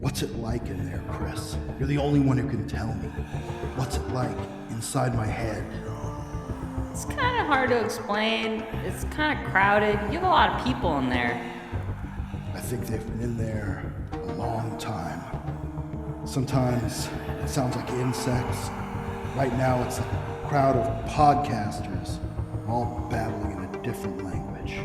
What's it like in there, Chris? You're the only one who can tell me. What's it like inside my head? It's kind of hard to explain. It's kind of crowded. You have a lot of people in there. I think they've been in there a long time. Sometimes it sounds like insects. Right now it's a crowd of podcasters, all babbling in a different language.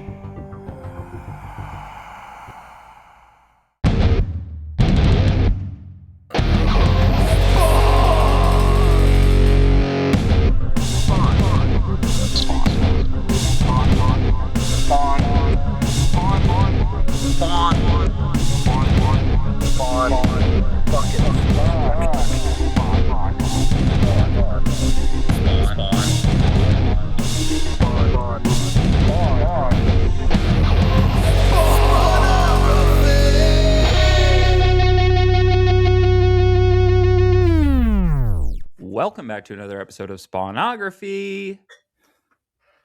Welcome back to another episode of Spawnography.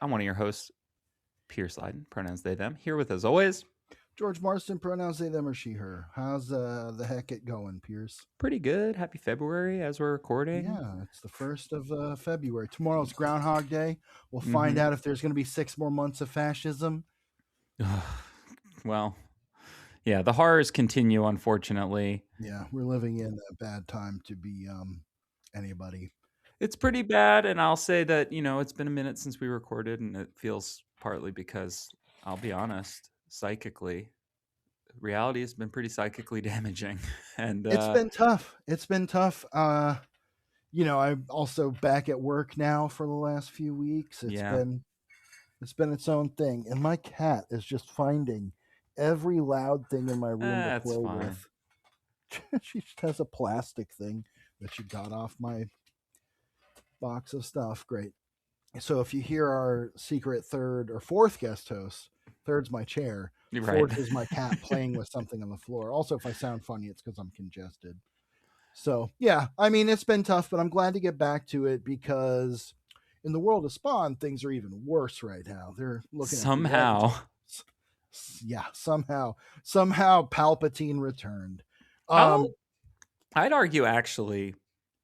I'm one of your hosts, Pierce Leiden, pronouns they, them. Here with, as always, George Marston, pronouns they, them, or she, her. How's the heck it going, Pierce? Pretty good. Happy February as we're recording. Yeah, it's the 1st of February. Tomorrow's Groundhog Day. We'll find out if there's going to be 6 more months of fascism. Well, yeah, the horrors continue, unfortunately. Yeah, we're living in a bad time to be anybody. It's pretty bad, and I'll say that, it's been a minute since we recorded, and it feels partly because, I'll be honest, psychically, reality has been pretty psychically damaging. And it's been tough. I'm also back at work now for the last few weeks. It's been its own thing. And my cat is just finding every loud thing in my room to play with. She just has a plastic thing that she got off my box of stuff. Great. So if you hear our secret third or fourth guest host, third's my chair, fourth is my cat playing with something on the floor. Also, if I sound funny, it's because I'm congested. So yeah, I mean, it's been tough, but I'm glad to get back to it because in the world of Spawn, things are even worse right now. They're looking somehow Palpatine returned. I'd argue actually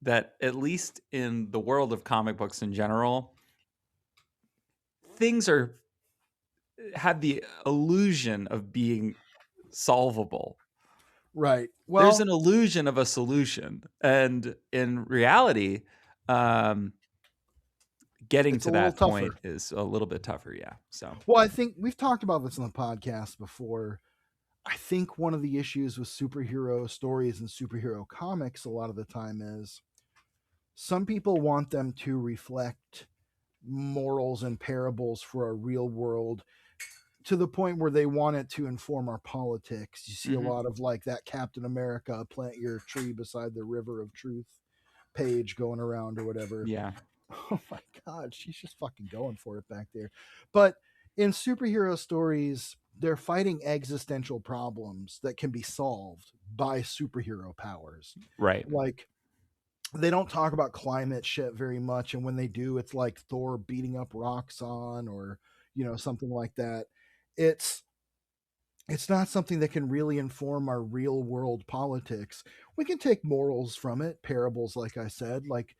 that at least in the world of comic books in general, things have the illusion of being solvable. Right. Well, there's an illusion of a solution, and in reality, getting to that point is a little bit tougher. Yeah. So, well, I think we've talked about this on the podcast before. I think one of the issues with superhero stories and superhero comics a lot of the time is some people want them to reflect morals and parables for a real world to the point where they want it to inform our politics. You see a lot of like that Captain America plant your tree beside the river of truth page going around or whatever. Yeah. Oh my God, she's just fucking going for it back there. But in superhero stories, they're fighting existential problems that can be solved by superhero powers. Right. Like, they don't talk about climate shit very much, and when they do, it's like Thor beating up Roxxon or, something like that. It's not something that can really inform our real world politics. We can take morals from it, parables, like I said, like,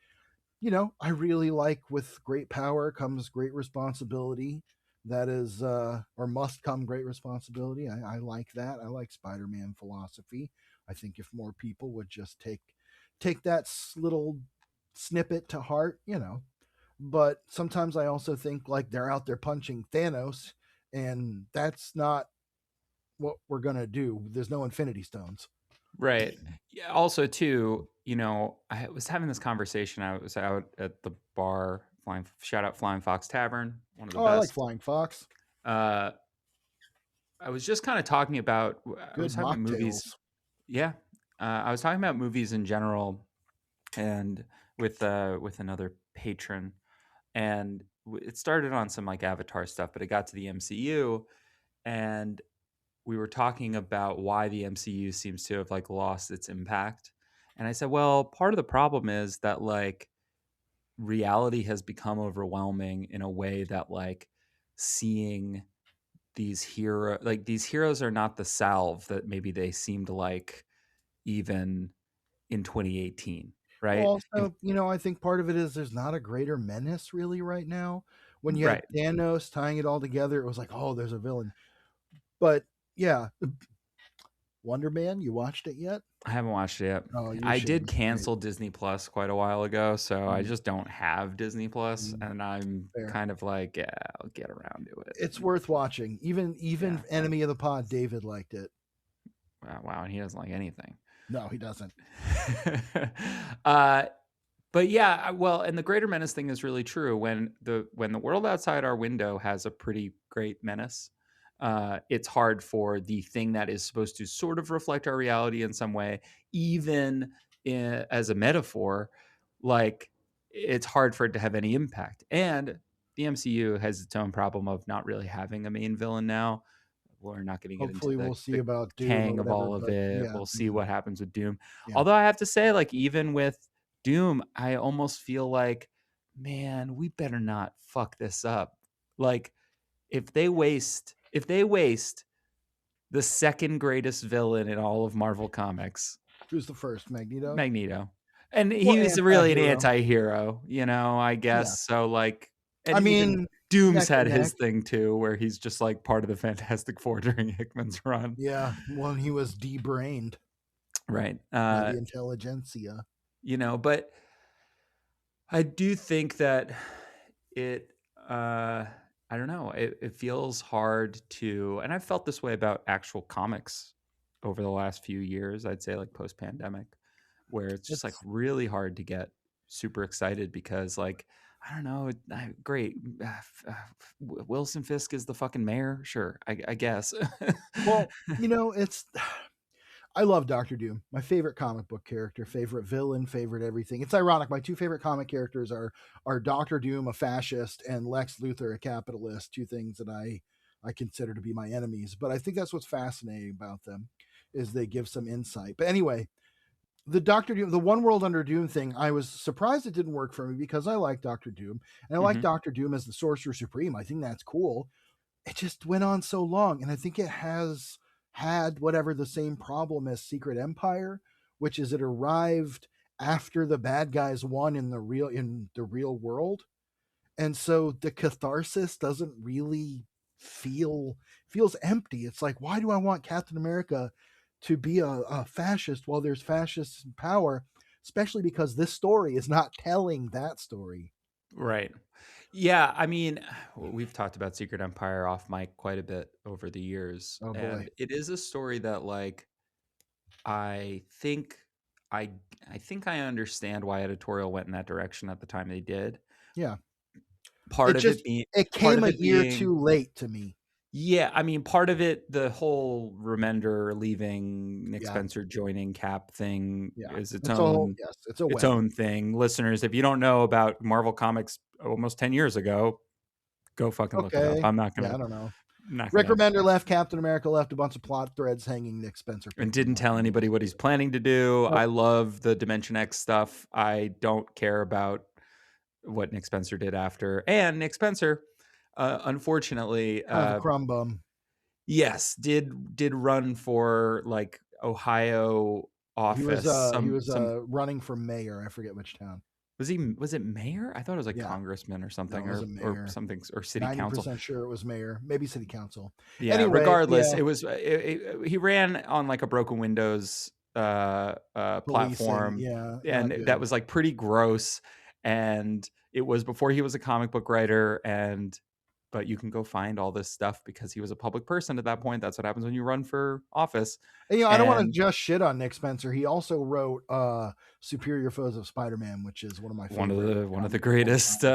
I really like with great power comes great responsibility. That is, or must come great responsibility. I like that. I like Spider-Man philosophy. I think if more people would just take that little snippet to heart, but sometimes I also think like they're out there punching Thanos, and that's not what we're going to do. There's no Infinity Stones. Right. Yeah. Also too, I was having this conversation. I was out at the bar, shout out Flying Fox Tavern. One of the best. I like Flying Fox. I was just kind of talking about, movies. Yeah. I was talking about movies in general, and with another patron, and it started on some like Avatar stuff, but it got to the MCU, and we were talking about why the MCU seems to have like lost its impact. And I said, well, part of the problem is that like reality has become overwhelming in a way that like seeing these heroes are not the salve that maybe they seemed like even in 2018, right? Well, also, you know, I think part of it is there's not a greater menace really right now. When you had Right. Thanos tying it all together, it was like, oh, there's a villain. But yeah, Wonder Man, you watched it yet? I haven't watched it yet. Oh, you I should. did It's great. cancel Disney Plus quite a while ago, so I Mm, just don't have Disney Plus, mm, and I'm fair. kind of like, yeah, I'll get around to it. It's And worth watching. Even yeah, enemy of the pod, David liked it. wow, and he doesn't like anything. No, he doesn't. uh, but yeah, well, and the greater menace thing is really true. When the world outside our window has a pretty great menace, it's hard for the thing that is supposed to sort of reflect our reality in some way, even as a metaphor, like it's hard for it to have any impact. And the MCU has its own problem of not really having a main villain now. We're not going to get into Hopefully, we'll see the about Doom or Kang of whatever. all of But it. yeah, We'll see mm, what happens with Doom. yeah. Although I have to say, like, even with Doom, I almost feel like, man, we better not fuck this up. Like, if they waste the second greatest villain in all of Marvel Comics, Who's the first? Magneto. Magneto. And Well, he was really an anti-hero. anti-hero, I Yeah. guess. So like, I and even mean, Doom's neck had and neck. his thing too, where he's just like part of the Fantastic Four during Hickman's run. Yeah, when he was debrained Right. by the intelligentsia. But I do think that it I don't know, it feels hard to, and I've felt this way about actual comics over the last few years, I'd say like post pandemic, where it's just like It's really hard to get super excited because like I don't know, great. Wilson Fisk is the fucking mayor. Sure, I guess. well, you know, it's I love Doctor Doom. My favorite comic book character, favorite villain, favorite everything. It's ironic. My two favorite comic characters are Doctor Doom, a fascist, and Lex Luthor, a capitalist. Two things that I consider to be my enemies. But I think that's what's fascinating about them is they give some insight. But anyway, the Doctor Doom, the One World Under Doom thing, I was surprised it didn't work for me because I like Doctor Doom and I like Hmm. Doctor Doom as the Sorcerer Supreme. I think that's cool. It just went on so long, and I think it has had whatever the same problem as Secret Empire, which is it arrived after the bad guys won in the real world, and so the catharsis doesn't really feels empty. It's like, why do I want Captain America to be a fascist while there's fascists in power, especially because this story is not telling that story. Right. Yeah, I mean, we've talked about Secret Empire off mic quite a bit over the years, Oh boy. and it is a story that like I think I I think I understand why editorial went in that direction at the time they did. Yeah. Part It of it just being it part came of a it year being too late to me. Yeah, I mean, part of it, the whole Remender leaving, Nick Yeah. Spencer joining Cap thing Yeah. is its It's all own yes, it's a its web. own thing. Listeners, if you don't know about Marvel Comics almost 10 years ago, go fucking look it up. Okay. I'm not Yeah, gonna I don't know. not Rick gonna Remender left, Captain America left, a bunch of plot threads hanging. Nick Spencer and picked them didn't up tell and anybody just what did he's it. planning to do. Nope. I love the Dimension X stuff. I don't care about what Nick Spencer did after. And Nick Spencer, unfortunately, Kind of a crumb bum. yes, did run for like Ohio office. He was Some running for mayor. I forget which town. was it mayor? I thought it was like Yeah. congressman or No, it something wasn't or mayor. something or city council. 90% sure it was mayor, maybe city council. Yeah, Anyway, regardless, yeah, it was he ran on like a broken windows policing. platform, Yeah, and not that good. was like pretty gross, and it was before he was a comic book writer, and but you can go find all this stuff because he was a public person at that point. That's what happens when you run for office. And, I don't want to And just shit on Nick Spencer. He also wrote Superior Foes of Spider-Man, which is one of my favorite one of the comics of all greatest time.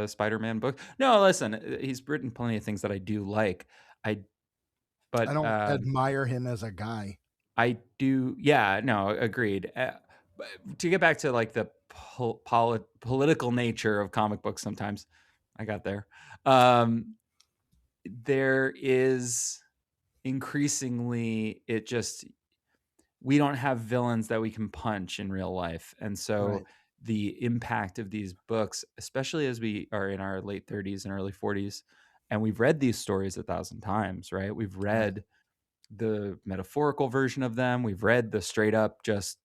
Spider-Man books. No, listen, he's written plenty of things that I do like. I I but don't admire him as a guy. I do. Yeah, no, agreed. But to get back to like the political nature of comic books, sometimes I got there. There is increasingly it just we don't have villains that we can punch in real life, and so Right. the impact of these books, especially as we are in our late 30s and early 40s, and we've read these stories 1,000 times, right? We've Right. read the metaphorical version of them. We've read the straight up just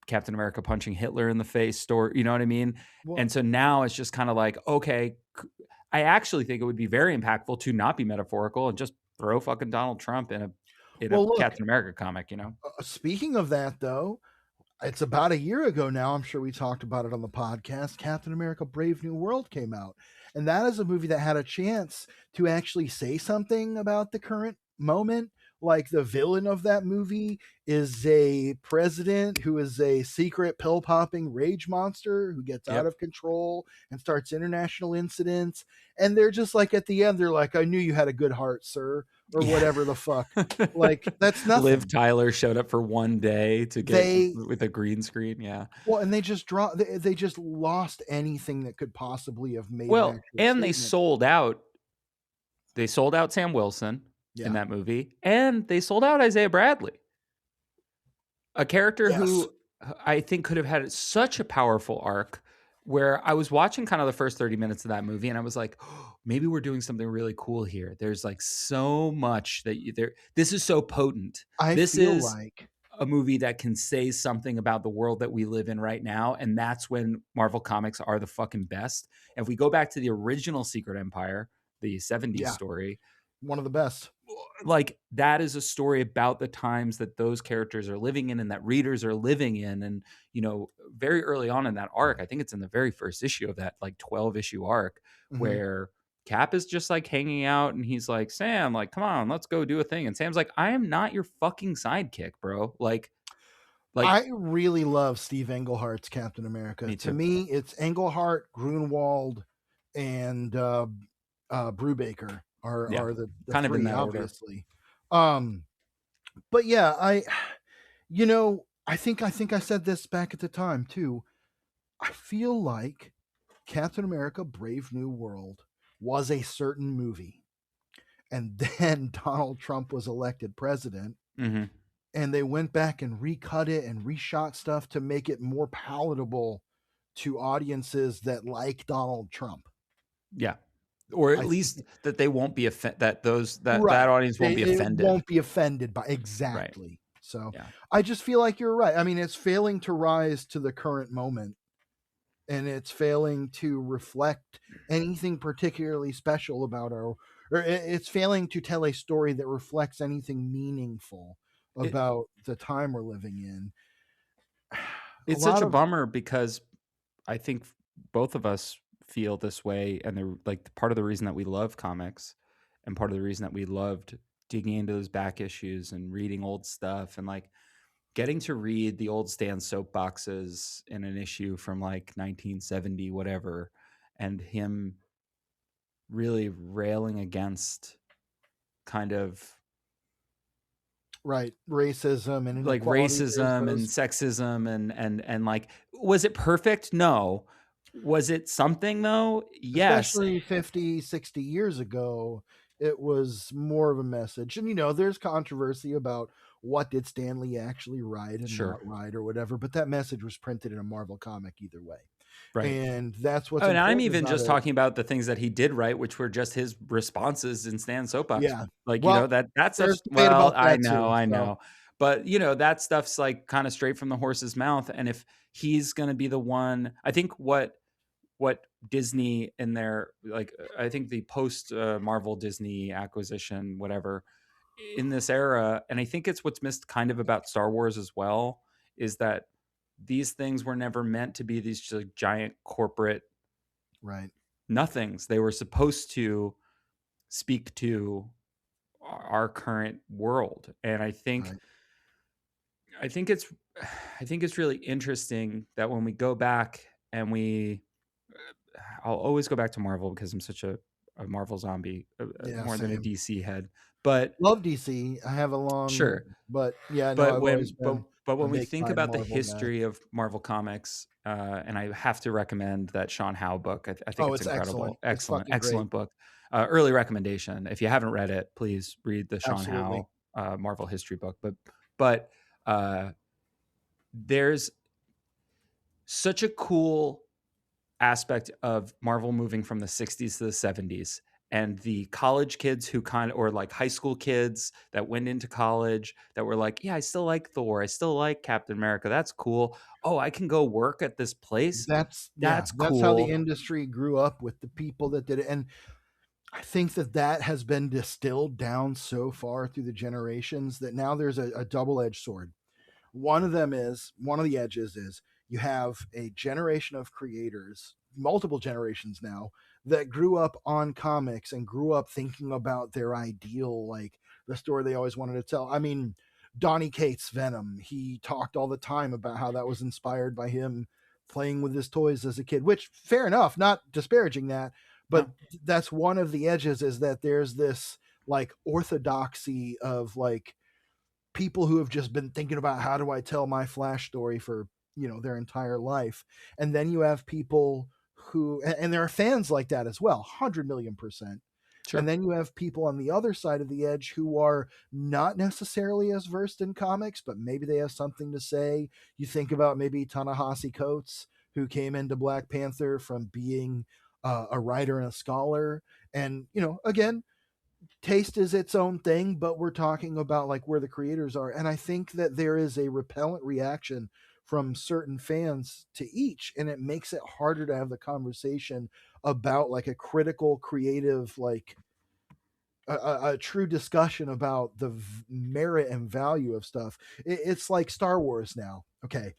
Captain America punching Hitler in the face story. You know what I mean? Well, and so now it's just kind of like, okay, I actually think it would be very impactful to not be metaphorical and just throw fucking Donald Trump in a well, look, Captain America comic, you know? speaking of that, though, it's about a year ago now. I'm sure we talked about it on the podcast. Captain America Brave New World came out. And that is a movie that had a chance to actually say something about the current moment. Like, the villain of that movie is a president who is a secret pill popping rage monster who gets out of control and starts international incidents. And they're just like, at the end, they're like, I knew you had a good heart, sir, or whatever the fuck. Like, that's nothing. Liv Tyler showed up for one day to get They with a green screen. Yeah. Well, and they just they just lost anything that could possibly have made an Well, actual and statement. they sold out Sam Wilson Yeah. in that movie, and they sold out Isaiah Bradley, a character Yes. who I think could have had such a powerful arc, where I was watching kind of the first 30 minutes of that movie and I was like, oh, maybe we're doing something really cool here. There's like so much that this is so potent. This feel is like a movie that can say something about the world that we live in right now. And that's when Marvel Comics are the fucking best. And if we go back to the original Secret Empire, the 70s story, one of the best. Like, that is a story about the times that those characters are living in and that readers are living in. And, you know, very early on in that arc, I think it's in the very first issue of that like 12 issue arc, where Cap is just like hanging out and he's like, Sam, like, come on, let's go do a thing. And Sam's like, I am not your fucking sidekick, bro. Like I really love Steve Englehart's Captain America. Me too. To me, it's Englehart, Grunwald, and Brubaker are the kind three, of in that obviously. But yeah, I think I said this back at the time too. I feel like Captain America Brave New World was a certain movie. And then Donald Trump was elected president. And they went back and recut it and reshot stuff to make it more palatable to audiences that like Donald Trump. Yeah. Or at least that they won't be that audience won't be offended. It won't be offended by exactly. Right. So I just feel like you're right. I mean, it's failing to rise to the current moment, and it's failing to reflect anything particularly special about or it's failing to tell a story that reflects anything meaningful about the time we're living in. It's such a bummer, because I think both of us feel this way, and they're like part of the reason that we love comics and part of the reason that we loved digging into those back issues and reading old stuff and like getting to read the old Stan soapboxes in an issue from like 1970 whatever, and him really railing against kind of racism and like racism and sexism and like, was it perfect? No. Was it something though? Yes. Especially 50, 60 years ago, it was more of a message. And there's controversy about what did Stan Lee actually write and not write or whatever, but that message was printed in a Marvel comic either way. Right. And that's what's and I'm even just talking about the things that he did write, which were just his responses in Stan's soapbox. Yeah. Like, that's I know. But that stuff's like kind of straight from the horse's mouth. And if he's going to be the one, I think what Disney in their, like, I think the post Marvel Disney acquisition, whatever, in this era, and I think it's what's missed kind of about Star Wars as well, is that these things were never meant to be these giant corporate nothings. They were supposed to speak to our current world. And I think it's really interesting that when we go back and I'll always go back to Marvel because I'm such a Marvel zombie, more than a DC head. But love DC. I have a long but when we think about the history of Marvel Comics, and I have to recommend that Sean Howe book. I think it's incredible. Excellent book. Early recommendation. If you haven't read it, please read the Sean Howe Marvel history book. But there's such a cool aspect of Marvel moving from the 60s to the 70s and the college kids who or like high school kids that went into college that were like, yeah, I still like Thor, I still like Captain America, that's cool. Oh, I can go work at this place, that's That's how the cool. industry grew up, with the people that did it. And I think that has been distilled down so far through the generations that now there's a double-edged sword. One of the edges is you have a generation of creators, multiple generations now, that grew up on comics and grew up thinking about their ideal, like the story they always wanted to tell. I mean, Donny Cates' Venom, he talked all the time about how that was inspired by him playing with his toys as a kid, which, fair enough, not disparaging that, but No. that's one of the edges, is that there's this like orthodoxy of like people who have just been thinking about how do I tell my Flash story for, their entire life. And then you have people who, and there are fans like that as well, 100 million%. And Sure. then you have people on the other side of the edge who are not necessarily as versed in comics, but maybe they have something to say. You think about maybe Ta-Nehisi Coates, who came into Black Panther from being a writer and a scholar. And, again, taste is its own thing, but we're talking about like where the creators are. And I think that there is a repellent reaction from certain fans to each, and it makes it harder to have the conversation about like a critical, creative, like a true discussion about the merit and value of stuff. It's like Star Wars now. Okay,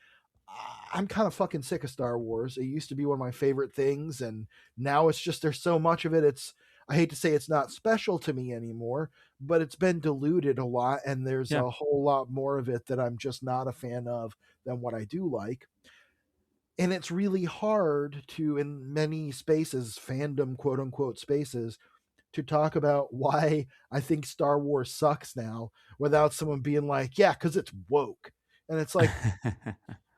I'm kind of fucking sick of Star Wars. It used to be one of my favorite things, and now it's just there's so much of it. I hate to say it's not special to me anymore, but it's been diluted a lot, and there's Yeah. a whole lot more of it that I'm just not a fan of than what I do like. And it's really hard to, in many spaces, fandom, quote unquote spaces, to talk about why I think Star Wars sucks now without someone being like, yeah, because it's woke. And it's like,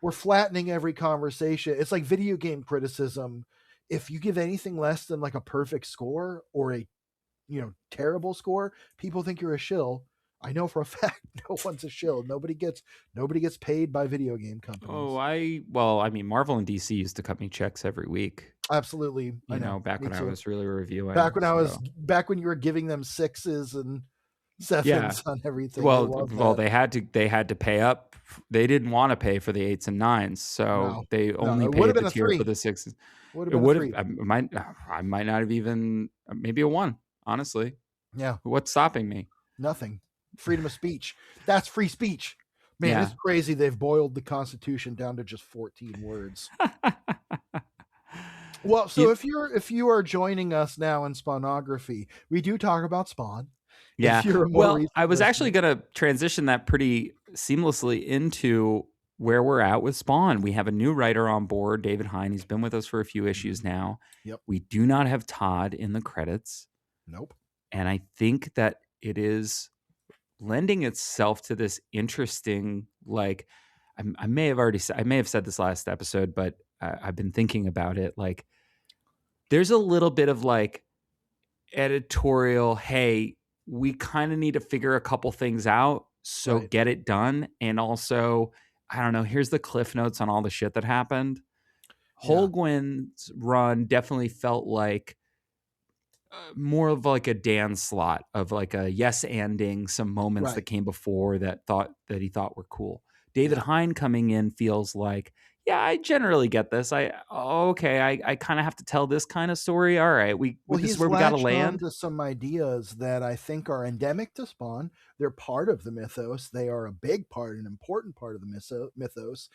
we're flattening every conversation. It's like video game criticism. If you give anything less than like a perfect score or a terrible score, people think you're a shill. I know for a fact no one's a shill. Nobody gets paid by video game companies. I mean, Marvel and DC used to cut me checks every week. Absolutely, I know. Back Me when I too. was really reviewing. Back when you were giving them 6s and Yeah. 7s on everything. They Well, love well, that. they had to pay up. They didn't want to pay for the 8s and 9s, so they No, only it would have paid the been a tier for 3. the 6s. Would have It been a would have. 3. I might not have even, maybe a 1. Honestly, Yeah. what's stopping me? Nothing. Freedom of speech. That's free speech. Man, Yeah. it's crazy they've boiled the Constitution down to just 14 words. Well, so if you are joining us now in Spawnography, we do talk about Spawn. Yeah. If you're a more Well, recent I was actually listener. going to transition that pretty seamlessly into where we're at with Spawn. We have a new writer on board, David Hine. He's been with us for a few issues now. Yep. We do not have Todd in the credits. Nope. And I think that it is lending itself to this interesting, like, I may have said this last episode, but I've been thinking about it. Like, there's a little bit of like editorial, hey, we kind of need to figure a couple things out, so Right. get it done. And also, I don't know, here's the cliff notes on all the shit that happened. Yeah. Holguin's run definitely felt like more of like a Dan slot of like a yes anding some moments that came before that he thought were cool. David Hine coming in feels like, yeah, I generally get this. I kind of have to tell this kind of story. All right, this is He's where we got to latched on land. to some ideas that I think are endemic to Spawn. They're part of the mythos. They are a big part, an important part of the mythos.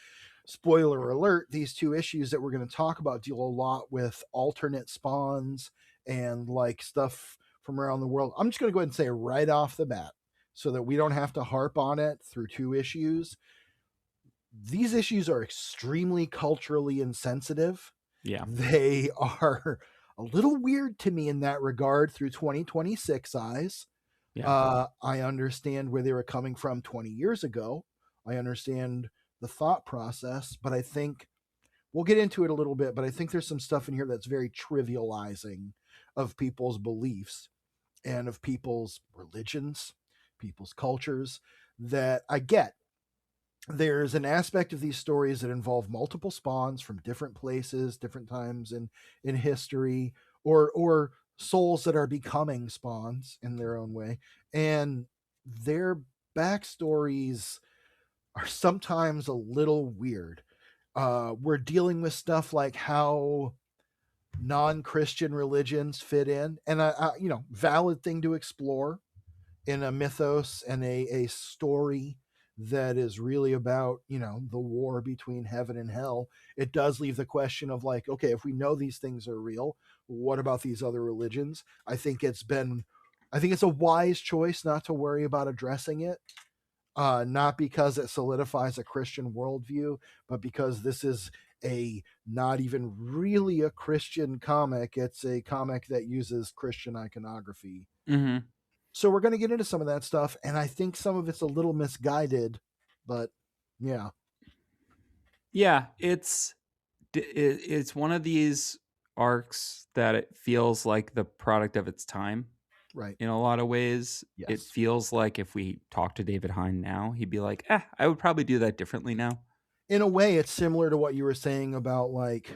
Spoiler alert, these 2 issues that we're going to talk about deal a lot with alternate spawns and like stuff from around the world. I'm just going to go ahead and say right off the bat so that we don't have to harp on it through 2 issues. These issues are extremely culturally insensitive. Yeah. They are a little weird to me in that regard through 2026 eyes. Yeah. I understand where they were coming from 20 years ago. I understand the thought process, but I think we'll get into it a little bit, but I think there's some stuff in here that's very trivializing of people's beliefs and of people's religions, people's cultures that I get. There's an aspect of these stories that involve multiple spawns from different places, different times in history, or souls that are becoming spawns in their own way, and their backstories are sometimes a little weird. We're dealing with stuff like how non-Christian religions fit in, and valid thing to explore in a mythos and a story that is really about the war between heaven and hell. It does leave the question of like, okay, if we know these things are real, what about these other religions? I think it's a wise choice not to worry about addressing it, not because it solidifies a Christian worldview, but because this is a not even really a Christian comic. It's a comic that uses Christian iconography. Mm-hmm. So we're going to get into some of that stuff, and I think some of it's a little misguided, but yeah. Yeah, it's one of these arcs that it feels like the product of its time. Right. In a lot of ways, yes. It feels like if we talk to David Hine now, he'd be like, I would probably do that differently now. In a way, it's similar to what you were saying about like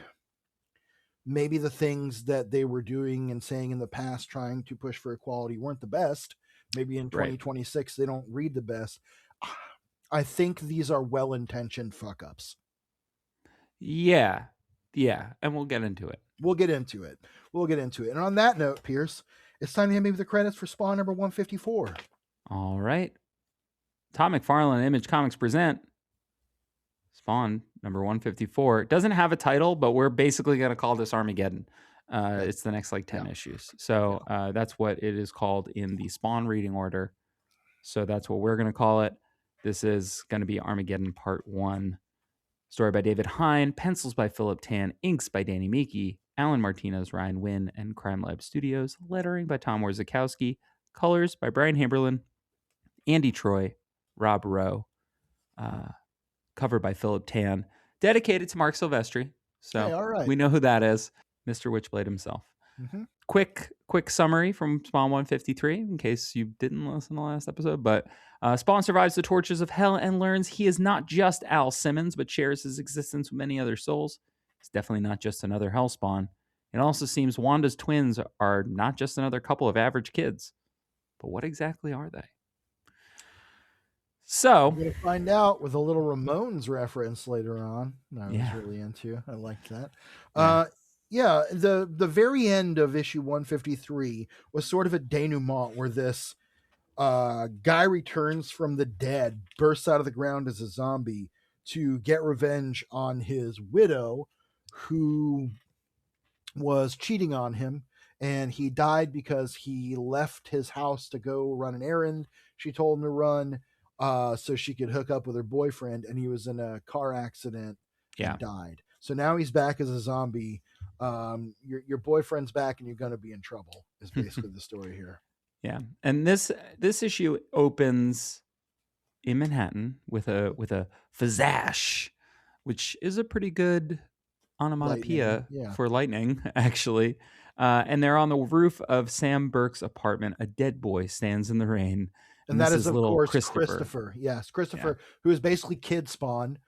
maybe the things that they were doing and saying in the past trying to push for equality weren't the best. Maybe in 2026 they don't read the best. I think these are well-intentioned fuck-ups. Yeah, and we'll get into it. And on that note, Pierce, it's time to hit me with the credits for Spawn number 154. All right. Todd McFarlane and Image Comics present Spawn number 154. It doesn't have a title, but we're basically going to call this Armageddon. It's the next like 10 issues. So that's what it is called in the Spawn reading order. So that's what we're going to call it. This is going to be Armageddon Part 1. Story by David Hine, pencils by Philip Tan, inks by Danny Meeke, Alan Martinez, Ryan Wynn, and Crime Lab Studios, lettering by Tom Warzakowski, colors by Brian Hamberlin, Andy Troy, Rob Rowe, cover by Philip Tan, dedicated to Mark Silvestri. So we know who that is, Mr. Witchblade himself. Mm-hmm. Quick summary from Spawn 153, in case you didn't listen to the last episode. But Spawn survives the tortures of hell and learns he is not just Al Simmons, but shares his existence with many other souls. He's definitely not just another hell spawn. It also seems Wanda's twins are not just another couple of average kids. But what exactly are they? So we're going to find out with a little Ramones reference later on. I was really into. I liked that. The very end of issue 153 was sort of a denouement where this guy returns from the dead, bursts out of the ground as a zombie to get revenge on his widow who was cheating on him, and he died because he left his house to go run an errand she told him to run, so she could hook up with her boyfriend, and he was in a car accident and died. So now he's back as a zombie. Your boyfriend's back and you're going to be in trouble is basically the story here. Yeah. And this issue opens in Manhattan with a fazzash, which is a pretty good onomatopoeia for lightning, actually. And they're on the roof of Sam Burke's apartment. A dead boy stands in the rain. And that is, of course, Christopher. Yes, Christopher, who is basically Kid Spawn.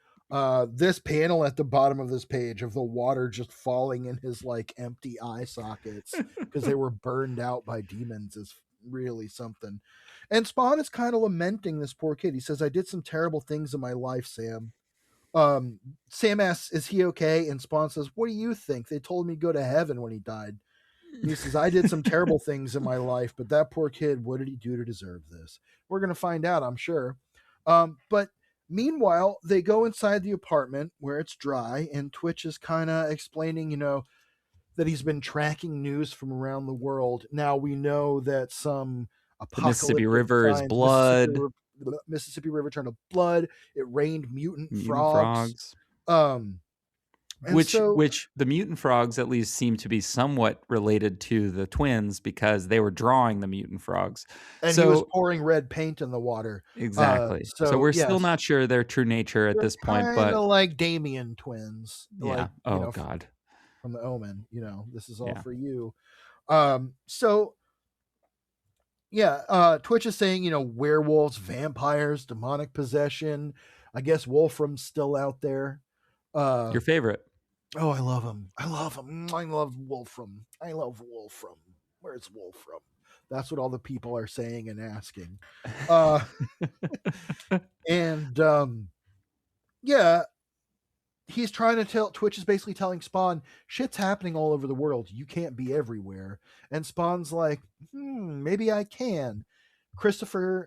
This panel at the bottom of this page of the water just falling in his like empty eye sockets because they were burned out by demons is really something. And Spawn is kind of lamenting this poor kid. He says, I did some terrible things in my life, Sam. Sam asks, is he okay? And Spawn says, what do you think? They told me to go to heaven when he died. He says, I did some terrible things in my life, but that poor kid, what did he do to deserve this? We're going to find out, I'm sure. But meanwhile, they go inside the apartment where it's dry, and Twitch is kind of explaining, that he's been tracking news from around the world. Now we know that some apocalyptic Mississippi River is blood. Mississippi River turned to blood. It rained mutant frogs. Which the mutant frogs at least seem to be somewhat related to the twins because they were drawing the mutant frogs. And he was pouring red paint in the water. Exactly. So we're still not sure their true nature at this point. But like Damien twins. Yeah. Like, God. From the Omen. This is all for you. Twitch is saying, werewolves, vampires, demonic possession. I guess Wolfram's still out there. Your favorite. Oh, I love him. I love Wolfram. Where's Wolfram? That's what all the people are saying and asking. Uh, and yeah, he's trying to tell Twitch is basically telling Spawn shit's happening all over the world. You can't be everywhere. And Spawn's like, maybe I can.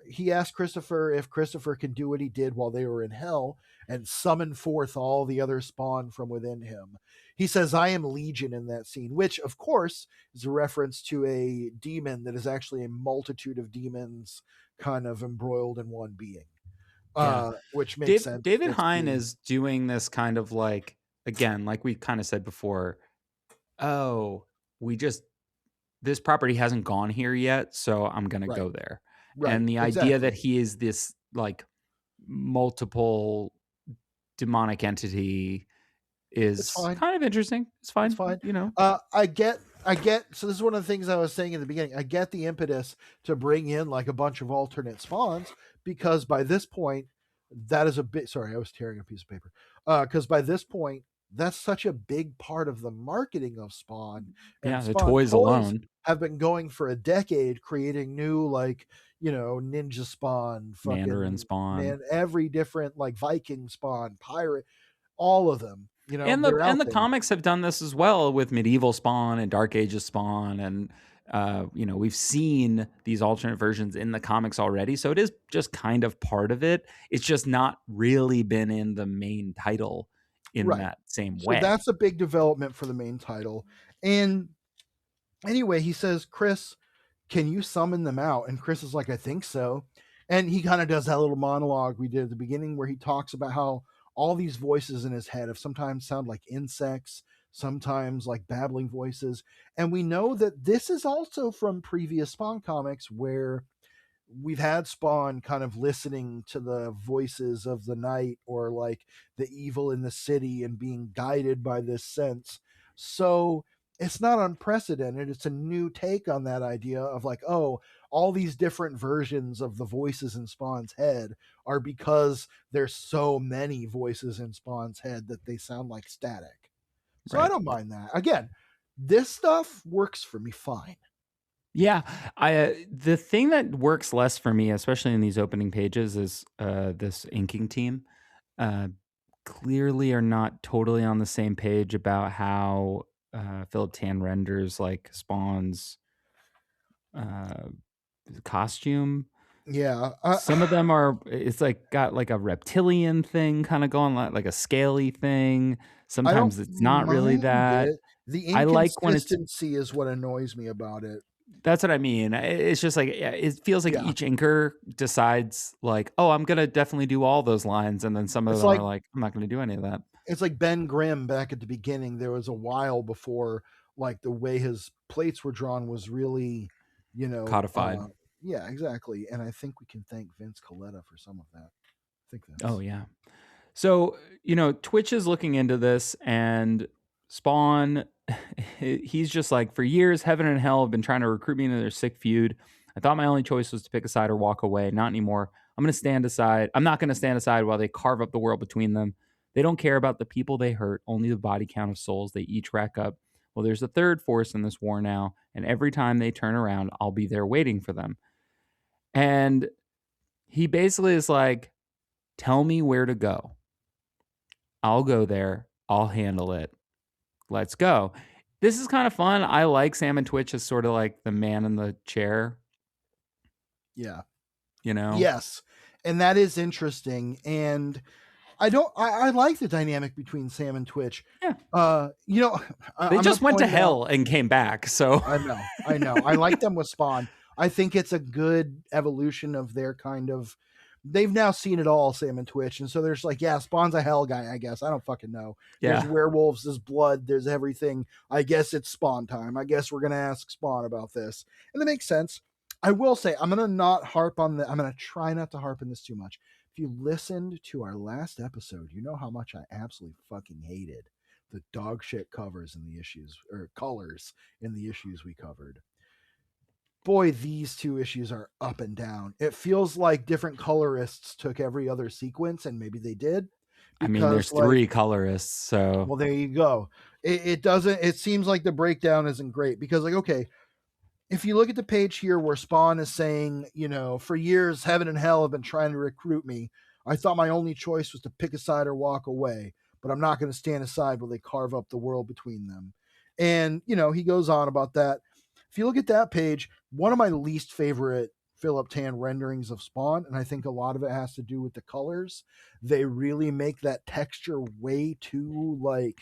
He asked Christopher if Christopher can do what he did while they were in hell and summon forth all the other Spawn from within him. He says, I am Legion in that scene, which of course is a reference to a demon that is actually a multitude of demons kind of embroiled in one being. Yeah. Which makes sense. David Hine is doing this kind of like, again, like we kind of said before, this property hasn't gone here yet, so I'm going to go there. Right. And the idea that he is this like multiple demonic entity is kind of interesting. It's fine. You know, I get. So this is one of the things I was saying in the beginning. I get the impetus to bring in like a bunch of alternate spawns because by this point, that is a bit. Sorry, I was tearing a piece of paper. Because by this point, that's such a big part of the marketing of Spawn. And the toys alone have been going for a decade, creating new like Ninja Spawn, Mandarin Spawn, every different like Viking Spawn, pirate, all of them. And the comics have done this as well with medieval Spawn and Dark Ages Spawn, and we've seen these alternate versions in the comics already, so it is just kind of part of it. It's just not really been in the main title in that same way. So that's a big development for the main title. And anyway, he says, Chris, can you summon them out? And Chris is like, I think so. And he kind of does that little monologue we did at the beginning where he talks about how all these voices in his head have sometimes sound like insects, sometimes like babbling voices. And we know that this is also from previous Spawn comics where we've had Spawn kind of listening to the voices of the night or like the evil in the city and being guided by this sense. So it's not unprecedented. It's a new take on that idea of like, oh, all these different versions of the voices in Spawn's head are because there's so many voices in Spawn's head that they sound like static. So I don't mind that. Again, this stuff works for me fine. Yeah, the thing that works less for me, especially in these opening pages, is this inking team. Clearly are not totally on the same page about how Philip Tan renders like Spawn's costume. Yeah, some of them are. It's like got like a reptilian thing kind of going, like a scaly thing. Sometimes it's not really that. The inconsistency is what annoys me about it. That's what I mean. It's just like it feels like each inker decides like, oh, I'm gonna definitely do all those lines, and then some of them are like, I'm not gonna do any of that. It's like Ben Grimm back at the beginning. There was a while before like the way his plates were drawn was really, codified. Yeah, exactly. And I think we can thank Vince Coletta for some of that. I think that's. Oh yeah. So Twitch is looking into this, and Spawn, he's just like, for years, heaven and hell have been trying to recruit me into their sick feud. I thought my only choice was to pick a side or walk away. Not anymore. I'm going to stand aside. I'm not going to stand aside while they carve up the world between them. They don't care about the people they hurt, only the body count of souls they each rack up. Well, there's a third force in this war now, and every time they turn around, I'll be there waiting for them. And he basically is like, tell me where to go. I'll go there. I'll handle it. Let's go. This is kind of fun. I like Sam and Twitch as sort of like the man in the chair. Yeah. Yes. And that is interesting. And I like the dynamic between Sam and Twitch. Yeah. They just went to hell and came back. So I know. I like them with Spawn. I think it's a good evolution of their kind of. They've now seen it all, Sam and Twitch, and so there's like, yeah, Spawn's a hell guy, I guess. I don't fucking know. Yeah. There's werewolves, there's blood, there's everything. I guess it's Spawn time. I guess we're gonna ask Spawn about this, and that makes sense. I will say I'm gonna try not to harp on this too much. If you listened to our last episode, you know how much I absolutely fucking hated the dog shit covers in the issues or colors in the issues we covered. Boy, these two issues are up and down. It feels like different colorists took every other sequence, and maybe they did. Because, there's 3 colorists, so. Well, there you go. It seems like the breakdown isn't great because, like, okay, if you look at the page here where Spawn is saying, for years, heaven and hell have been trying to recruit me. I thought my only choice was to pick a side or walk away, but I'm not going to stand aside while they carve up the world between them. And, he goes on about that. If you look at that page, one of my least favorite Philip Tan renderings of Spawn, and I think a lot of it has to do with the colors. They really make that texture way too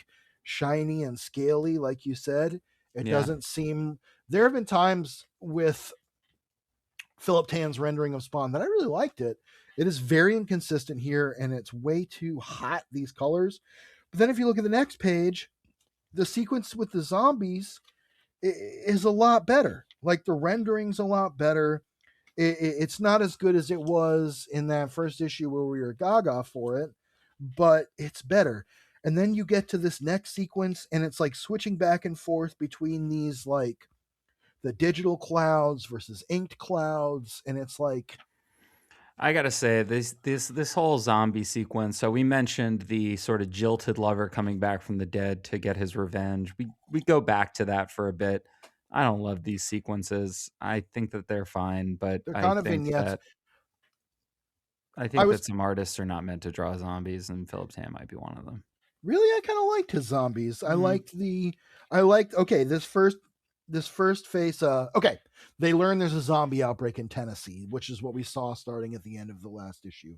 shiny and scaly, like you said. It Yeah. doesn't seem. There have been times with Philip Tan's rendering of Spawn that I really liked it. It is very inconsistent here, and it's way too hot, these colors. But then if you look at the next page, the sequence with the zombies is a lot better. Like, the rendering's a lot better. It's not as good as it was in that first issue where we were gaga for it, but it's better. And then you get to this next sequence, and it's like switching back and forth between these, like, the digital clouds versus inked clouds, and it's like, I gotta say, this whole zombie sequence. So we mentioned the sort of jilted lover coming back from the dead to get his revenge. We go back to that for a bit. I don't love these sequences. I think that they're fine, but they're kind of vignettes. I think that some artists are not meant to draw zombies, and Philip Tan might be one of them. Really, I kind of liked his zombies. Mm-hmm. Okay, this first face. Okay, they learn there's a zombie outbreak in Tennessee, which is what we saw starting at the end of the last issue.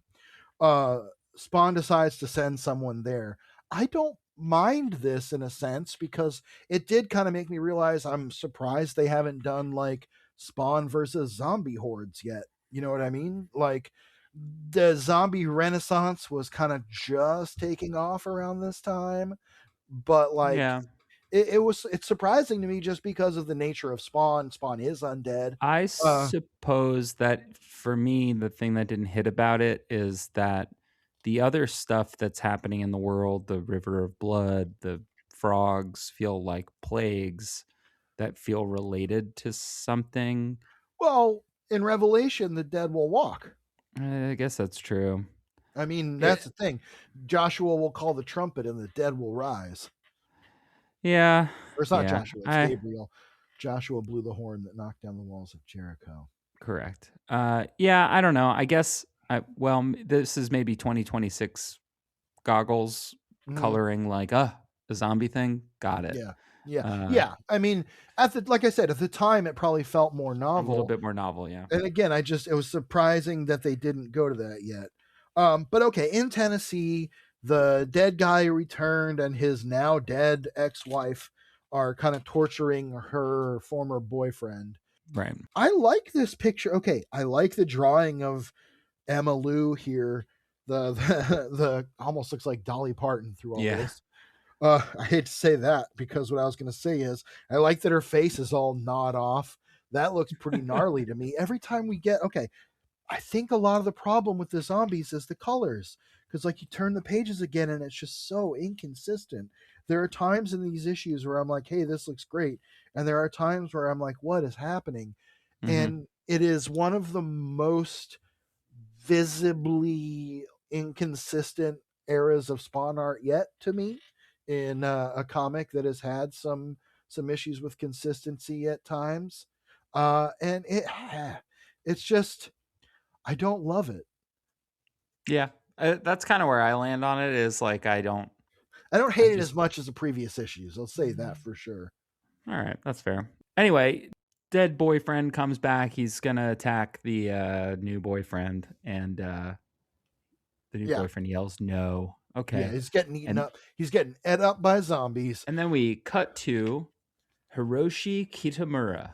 Spawn decides to send someone there. I don't mind this in a sense, because it did kind of make me realize I'm surprised they haven't done like Spawn versus zombie hordes yet. You know what I mean? Like, the zombie renaissance was kind of just taking off around this time, but like, Yeah. it's surprising to me just because of the nature of Spawn. Spawn is undead. I suppose that for me, the thing that didn't hit about it is that the other stuff that's happening in the world, the river of blood, the frogs, feel like plagues that feel related to something. Well, in Revelation, the dead will walk. I guess that's true. I mean, that's the thing. Joshua will call the trumpet and the dead will rise. Yeah. Or it's not Joshua, it's Gabriel. Joshua blew the horn that knocked down the walls of Jericho. Correct. Yeah, I don't know. I guess, this is maybe 2026 goggles coloring like, the zombie thing. Got it. Yeah. I mean, like I said, at the time, it probably felt more novel. A little bit more novel, yeah. And again, it was surprising that they didn't go to that yet. But okay, in Tennessee, the dead guy returned, and his now dead ex-wife are kind of torturing her former boyfriend. Right. I like this picture. Okay, I like the drawing of Emma Lou here. The almost looks like Dolly Parton through all this. I hate to say that, because what I was going to say is I like that her face is all gnawed off. That looks pretty gnarly to me. Every time we get, okay, I think a lot of the problem with the zombies is the colors, because like you turn the pages again and it's just so inconsistent. There are times in these issues where I'm like, hey, this looks great. And there are times where I'm like, what is happening? Mm-hmm. And it is one of the most visibly inconsistent eras of Spawn art yet to me, in a comic that has had some issues with consistency at times. And it's just, I don't love it. Yeah, that's kind of where I land on it, is like, I don't hate it as much as the previous issues. I'll say that for sure. All right, that's fair. Anyway, dead boyfriend comes back. He's gonna attack the new boyfriend, and the new boyfriend yells no. Okay. Yeah, he's getting eaten up. He's getting ate up by zombies. And then we cut to Hiroshi Kitamura.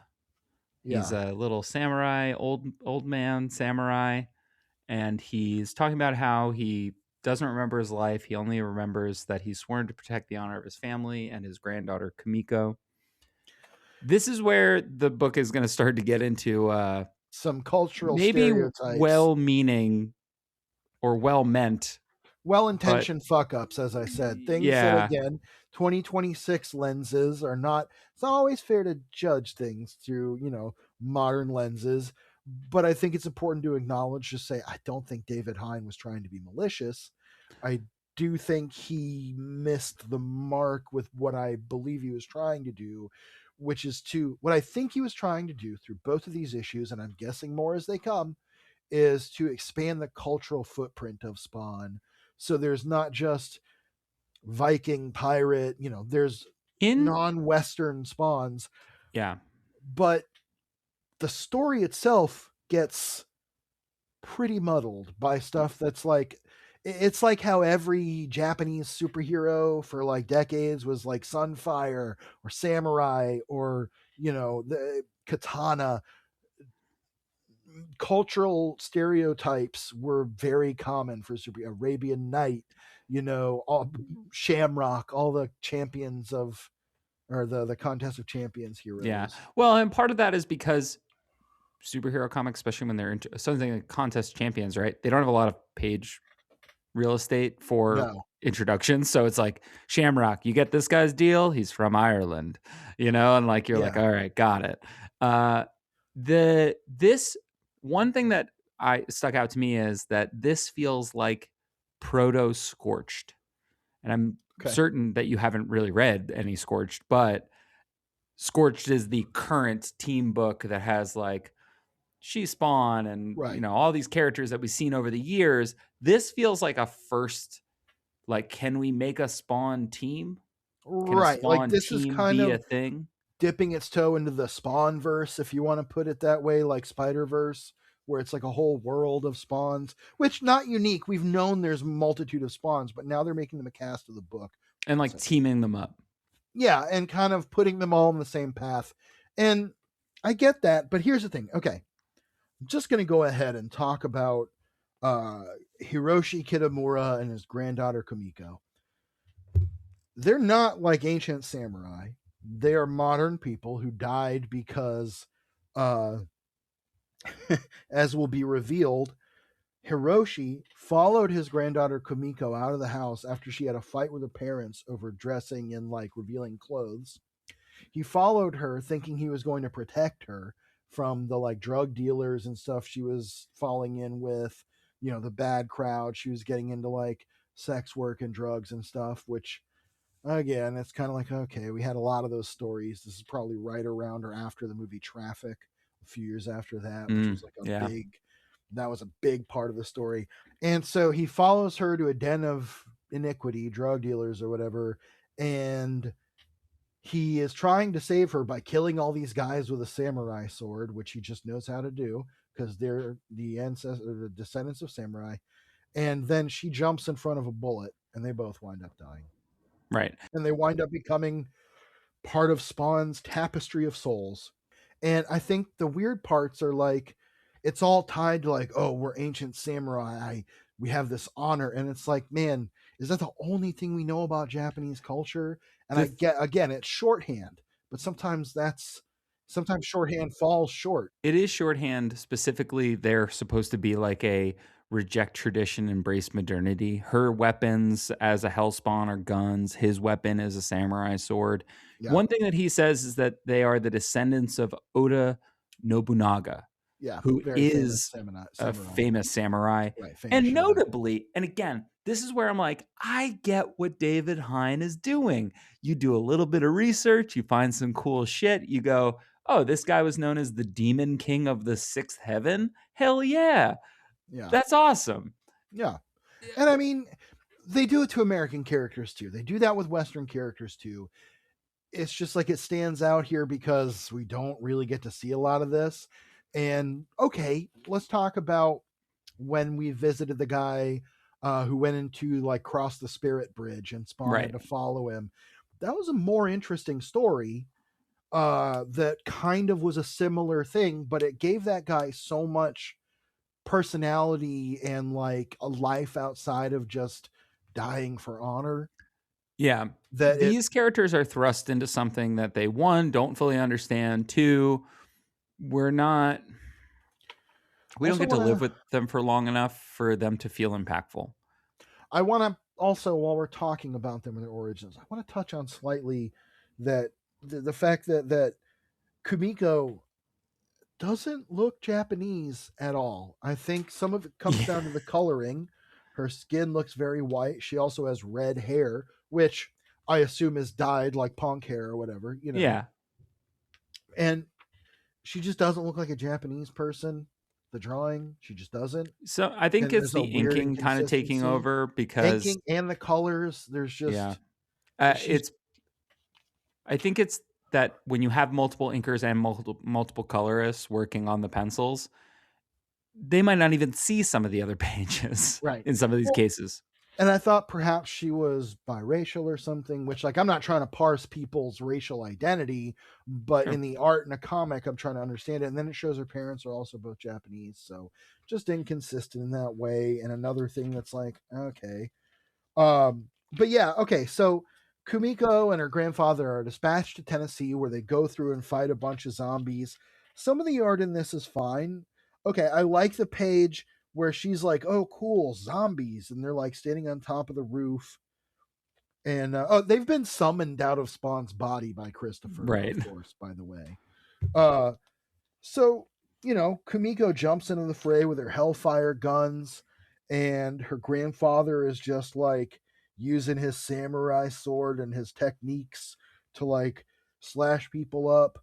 He's a little samurai, old man samurai, and he's talking about how he doesn't remember his life. He only remembers that he's sworn to protect the honor of his family and his granddaughter Kamiko. This is where the book is going to start to get into some cultural maybe stereotypes. Well-meaning or well-meant, well-intentioned fuck-ups, as I said. Things that, again, 2026 lenses are not... It's not always fair to judge things through, modern lenses. But I think it's important to acknowledge, just say, I don't think David Hine was trying to be malicious. I do think he missed the mark with what I believe he was trying to do, which is to what I think he was trying to do through both of these issues, and I'm guessing more as they come, is to expand the cultural footprint of Spawn. So there's not just Viking, pirate, there's In non-Western Spawns, yeah, but the story itself gets pretty muddled by stuff that's like, it's like how every Japanese superhero for like decades was like Sunfire or Samurai or the katana. Cultural stereotypes were very common for super Arabian Night, all Shamrock, all the champions of, or the contest of champions yeah. heroes. Well, and part of that is because superhero comics, especially when they're into something like contest champions, right? They don't have a lot of page real estate for No. introductions. So it's like, Shamrock, you get this guy's deal. He's from Ireland, and like, you're like, Yeah. all right, got it. This one thing that I stuck out to me is that this feels like proto Scorched. And I'm certain that you haven't really read any Scorched, but Scorched is the current team book that has like She-Spawn and all these characters that we've seen over the years. This feels like a first, like, can we make a Spawn team? Can a Right. Like Spawn this is team kind be a of thing? dipping its toe into the Spawn verse, if you want to put it that way, like Spider-Verse, where it's like a whole world of Spawns, which not unique. We've known there's a multitude of Spawns, but now they're making them a cast of the book. And like teaming them up. Yeah, and kind of putting them all on the same path. And I get that, but here's the thing. Okay. I'm just going to go ahead and talk about Hiroshi Kitamura and his granddaughter Kumiko. They're not like ancient samurai. They are modern people who died because, as will be revealed, Hiroshi followed his granddaughter Kumiko out of the house after she had a fight with her parents over dressing in like revealing clothes. He followed her thinking he was going to protect her from the like drug dealers and stuff she was falling in with, the bad crowd. She was getting into like sex work and drugs and stuff, which again, it's kind of like, okay, we had a lot of those stories. This is probably right around or after the movie Traffic, a few years after that, which was like that was a big part of the story. And so he follows her to a den of iniquity, drug dealers or whatever, and he is trying to save her by killing all these guys with a samurai sword, which he just knows how to do because they're the descendants of samurai. And then she jumps in front of a bullet, and they both wind up dying. Right. And they wind up becoming part of Spawn's tapestry of souls. And I think the weird parts are like, it's all tied to like, oh, we're ancient samurai. We have this honor. And it's like, man, is that the only thing we know about Japanese culture? And I get, again, it's shorthand, but sometimes shorthand falls short. It is shorthand. Specifically, they're supposed to be like a reject tradition, embrace modernity. Her weapons as a hellspawn are guns. His weapon is a samurai sword. Yeah. One thing that he says is that they are the descendants of Oda Nobunaga, who is a famous samurai. Right, and notably, and again, this is where I'm like, I get what David Hine is doing. You do a little bit of research, you find some cool shit, you go, oh, this guy was known as the Demon King of the Sixth Heaven? Hell yeah. Yeah. That's awesome. Yeah. And I mean, they do it to American characters too. They do that with Western characters too. It's just like it stands out here because we don't really get to see a lot of this. And okay, let's talk about when we visited the guy who went into like cross the spirit bridge and Spawn had to follow him. That was a more interesting story that kind of was a similar thing, but it gave that guy so much personality and like a life outside of just dying for honor. Yeah. That these characters are thrust into something that they, one, don't fully understand. Two, we don't get to live with them for long enough for them to feel impactful. I want to also, while we're talking about them and their origins, I want to touch on slightly that the fact that Kumiko doesn't look Japanese at all. I think some of it comes down to the coloring. Her skin looks very white. She also has red hair, which I assume is dyed like punk hair or whatever, Yeah. And she just doesn't look like a Japanese person. The drawing, she just doesn't. So I think And it's there's a the weird inking kind of taking inconsistency. over because Inking and the colors, there's yeah, just she's I think it's that when you have multiple inkers and multiple colorists working on the pencils, they might not even see some of the other pages right. in some of these Well, cases. and I thought perhaps she was biracial or something, which, like, I'm not trying to parse people's racial identity, but Sure. in the art in a comic, I'm trying to understand it. And then it shows her parents are also both Japanese. So just inconsistent in that way. And another thing that's like, okay. But yeah, okay. So Kumiko and her grandfather are dispatched to Tennessee where they go through and fight a bunch of zombies. Some of the art in this is fine. Okay, I like the page where she's like, "Oh, cool, zombies," and they're like standing on top of the roof. And oh, they've been summoned out of Spawn's body by Christopher, Right. of course. By the way, uh, so Kumiko jumps into the fray with her Hellfire guns, and her grandfather is just like using his samurai sword and his techniques to like slash people up.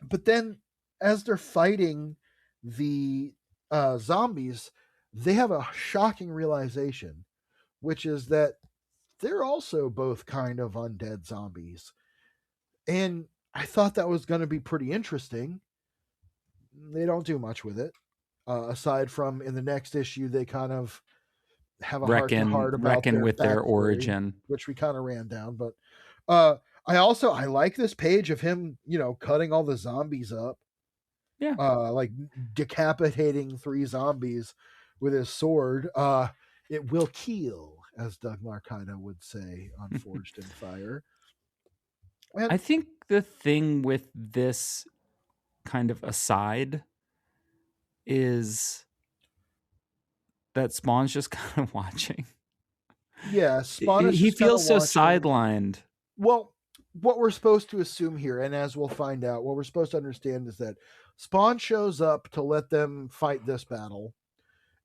But then, as they're fighting the zombies, they have a shocking realization, which is that they're also both kind of undead zombies. And I thought that was going to be pretty interesting. They don't do much with it, aside from in the next issue, they kind of have a heart to heart about reckon their with their backstory, origin, which we kind of ran down. But I like this page of him, cutting all the zombies up. Yeah. Like decapitating 3 zombies with his sword. It will kill, as Doug Marcaida would say on Forged in Fire. And I think the thing with this kind of aside is that Spawn's just kind of watching. Yeah, Spawn is He just kind feels of so watching. sidelined. Well, what we're supposed to assume here, and as we'll find out, what we're supposed to understand is that Spawn shows up to let them fight this battle,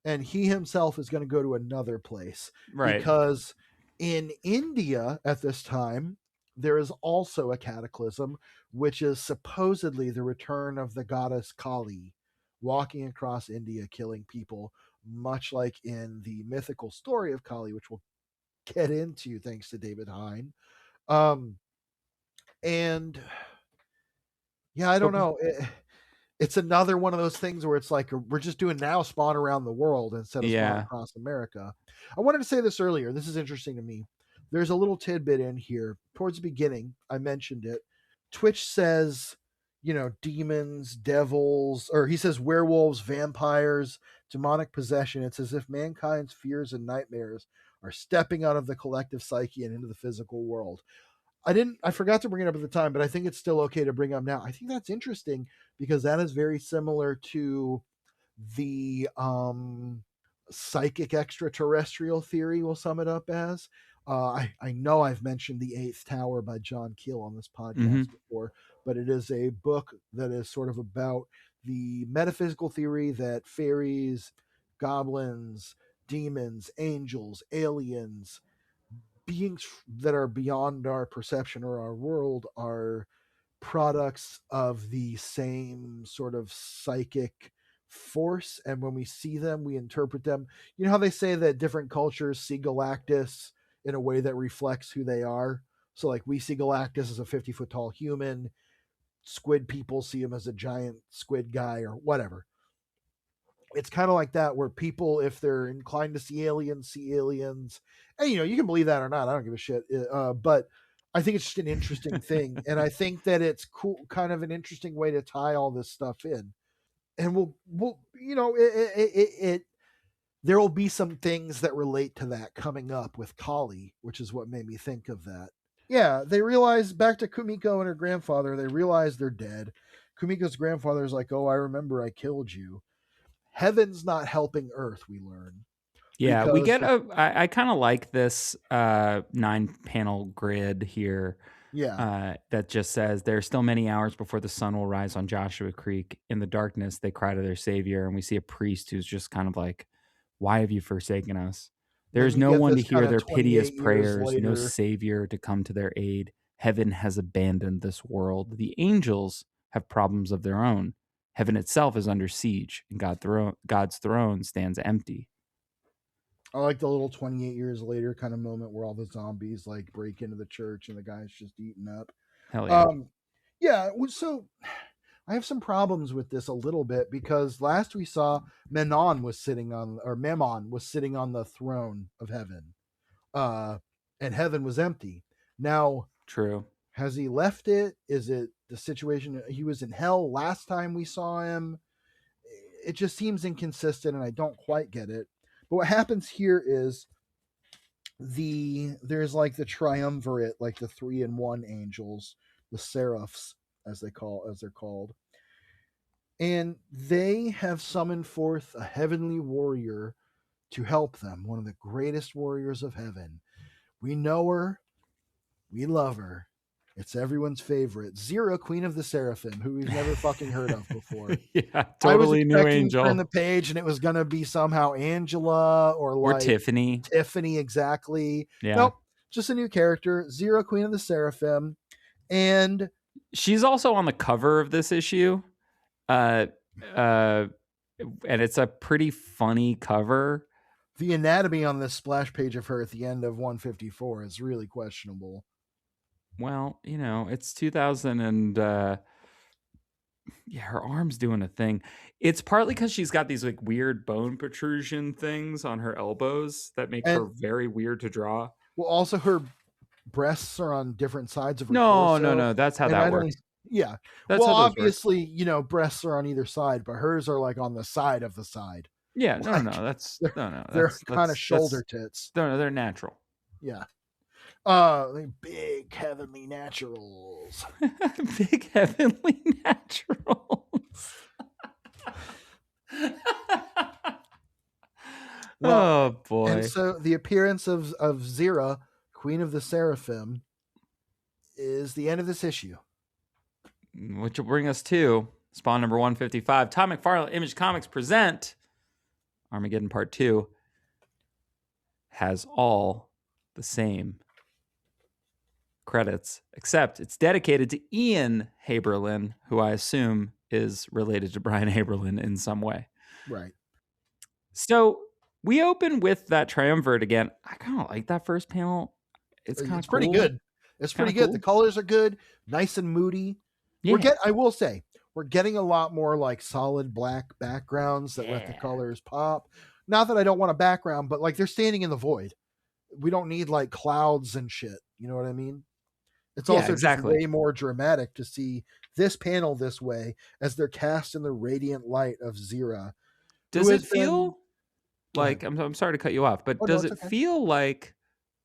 and he himself is going to go to another place. Right. Because in India at this time, there is also a cataclysm, which is supposedly the return of the goddess Kali walking across India, killing people, much like in the mythical story of Kali, which we'll get into thanks to David Hine. And yeah, I don't know. It's another one of those things where it's like we're just doing now Spawn around the world instead of Spawn across America. I wanted to say this earlier. This is interesting to me. There's a little tidbit in here towards the beginning. I mentioned it. Twitch says, demons, devils, or he says werewolves, vampires, demonic possession. It's as if mankind's fears and nightmares are stepping out of the collective psyche and into the physical world. I forgot to bring it up at the time, but I think it's still okay to bring up now. I think that's interesting because that is very similar to the psychic extraterrestrial theory, we'll sum it up as. I know I've mentioned The Eighth Tower by John Keel on this podcast before, but it is a book that is sort of about the metaphysical theory that fairies, goblins, demons, angels, aliens, beings that are beyond our perception or our world are products of the same sort of psychic force, and when we see them we interpret them. You know how they say that different cultures see Galactus in a way that reflects who they are? So like we see Galactus as a 50-foot tall human, squid people see him as a giant squid guy or whatever. It's kind of like that, where people, if they're inclined to see aliens, and you can believe that or not, I don't give a shit. But I think it's just an interesting thing, and I think that it's cool, kind of an interesting way to tie all this stuff in. And we'll there will be some things that relate to that coming up with Kali, which is what made me think of that. Yeah, they realize, back to Kumiko and her grandfather, they realize they're dead. Kumiko's grandfather's like, "Oh, I remember I killed you." Heaven's not helping Earth, we learn. Yeah, we get I kind of like this 9-panel grid here. Yeah. That just says there are still many hours before the sun will rise on Joshua Creek. In the darkness, they cry to their savior, and we see a priest who's just kind of like, "Why have you forsaken us? There is no one to hear their piteous prayers, no savior to come to their aid. Heaven has abandoned this world. The angels have problems of their own. Heaven itself is under siege, and God's throne stands empty. I like the little 28 years later kind of moment where all the zombies like break into the church and the guy's just eaten up. Hell yeah. Yeah, so I have some problems with this a little bit because last we saw Memnon was sitting on the throne of heaven. And heaven was empty. Now, true. Has he left it? Is it the situation he was in hell last time we saw him? It just seems inconsistent and I don't quite get it. But what happens here is there's like the triumvirate, like the 3-in-1 angels, the seraphs as they're called. And they have summoned forth a heavenly warrior to help them, one of the greatest warriors of heaven. We know her, we love her. It's everyone's favorite, Zira, Queen of the Seraphim, who we've never fucking heard of before. Yeah, totally new angel. To turn the page and it was gonna be somehow Angela or Tiffany. Tiffany, exactly. Yeah. Nope, just a new character, Zira, Queen of the Seraphim, and she's also on the cover of this issue. And it's a pretty funny cover. The anatomy on this splash page of her at the end of 154 is really questionable. Well, it's 2000 and her arm's doing a thing. It's partly because she's got these like weird bone protrusion things on her elbows that make her very weird to draw. Well, also her breasts are on different sides of her torso. No. That's how that works. Yeah. That's well, obviously, breasts are on either side, but hers are like on the side of the side. Yeah, like, they're kind of shoulder tits. No, they're natural. Yeah. Big heavenly naturals. Big heavenly naturals. Oh boy. And so the appearance of Zira, Queen of the Seraphim, is the end of this issue. Which will bring us to Spawn number 155. Todd McFarlane Image Comics present Armageddon Part 2. Has all the same credits, except it's dedicated to Ian Haberlin, who I assume is related to Brian Haberlin in some way. Right. So we open with that triumvirate again. I kind of like that first panel. It's kind of pretty good. It's pretty good. Cool. The colors are good, nice and moody. Yeah. I will say, we're getting a lot more like solid black backgrounds that let the colors pop. Not that I don't want a background, but like they're standing in the void. We don't need like clouds and shit. You know what I mean? It's also just way more dramatic to see this panel this way as they're cast in the radiant light of Zira. Does it feel like, I'm sorry to cut you off, but does it feel like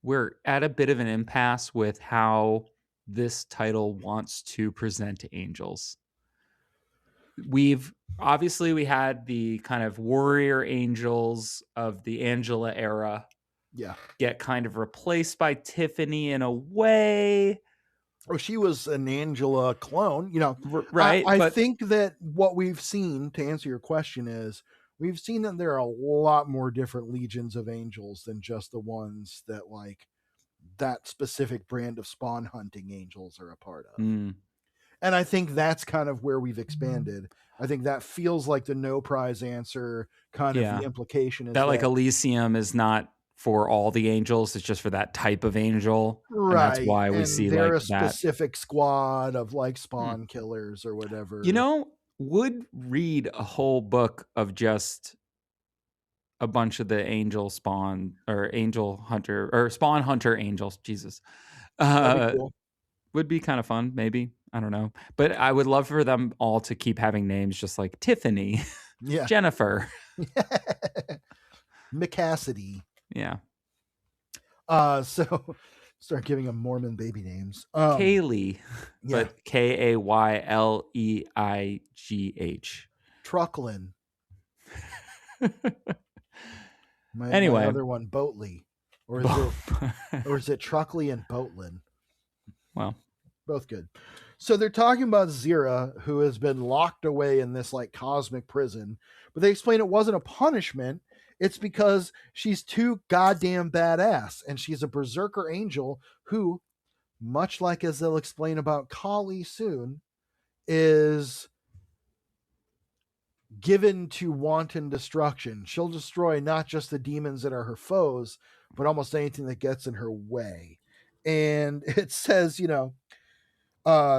we're at a bit of an impasse with how this title wants to present angels? We had the kind of warrior angels of the Angela era get kind of replaced by Tiffany in a way. Oh, she was an Angela clone, right? I think that what we've seen, to answer your question, is we've seen that there are a lot more different legions of angels than just the ones that like that specific brand of spawn hunting angels are a part of. And I think that's kind of where we've expanded. I think that feels like the no prize answer kind of the implication is that like Elysium is not for all the angels, it's just for that type of angel. Right. And that's why we see they're like a specific squad of like spawn killers or whatever. Would read a whole book of just a bunch of the angel spawn or angel hunter or spawn hunter angels. Jesus. That'd be cool. Would be kind of fun, maybe. I don't know. But I would love for them all to keep having names just like Tiffany, Jennifer, McCassidy. Yeah. So start giving them Mormon baby names. Kaylee, but Kayleigh. Trucklin. My other one, Boatley. Or is it Truckley and Boatlin? Well, both good. So they're talking about Zira, who has been locked away in this like cosmic prison, but they explain it wasn't a punishment. It's because she's too goddamn badass, and she's a berserker angel who, much like as they'll explain about Kali soon, is given to wanton destruction. She'll destroy not just the demons that are her foes, but almost anything that gets in her way. And it says,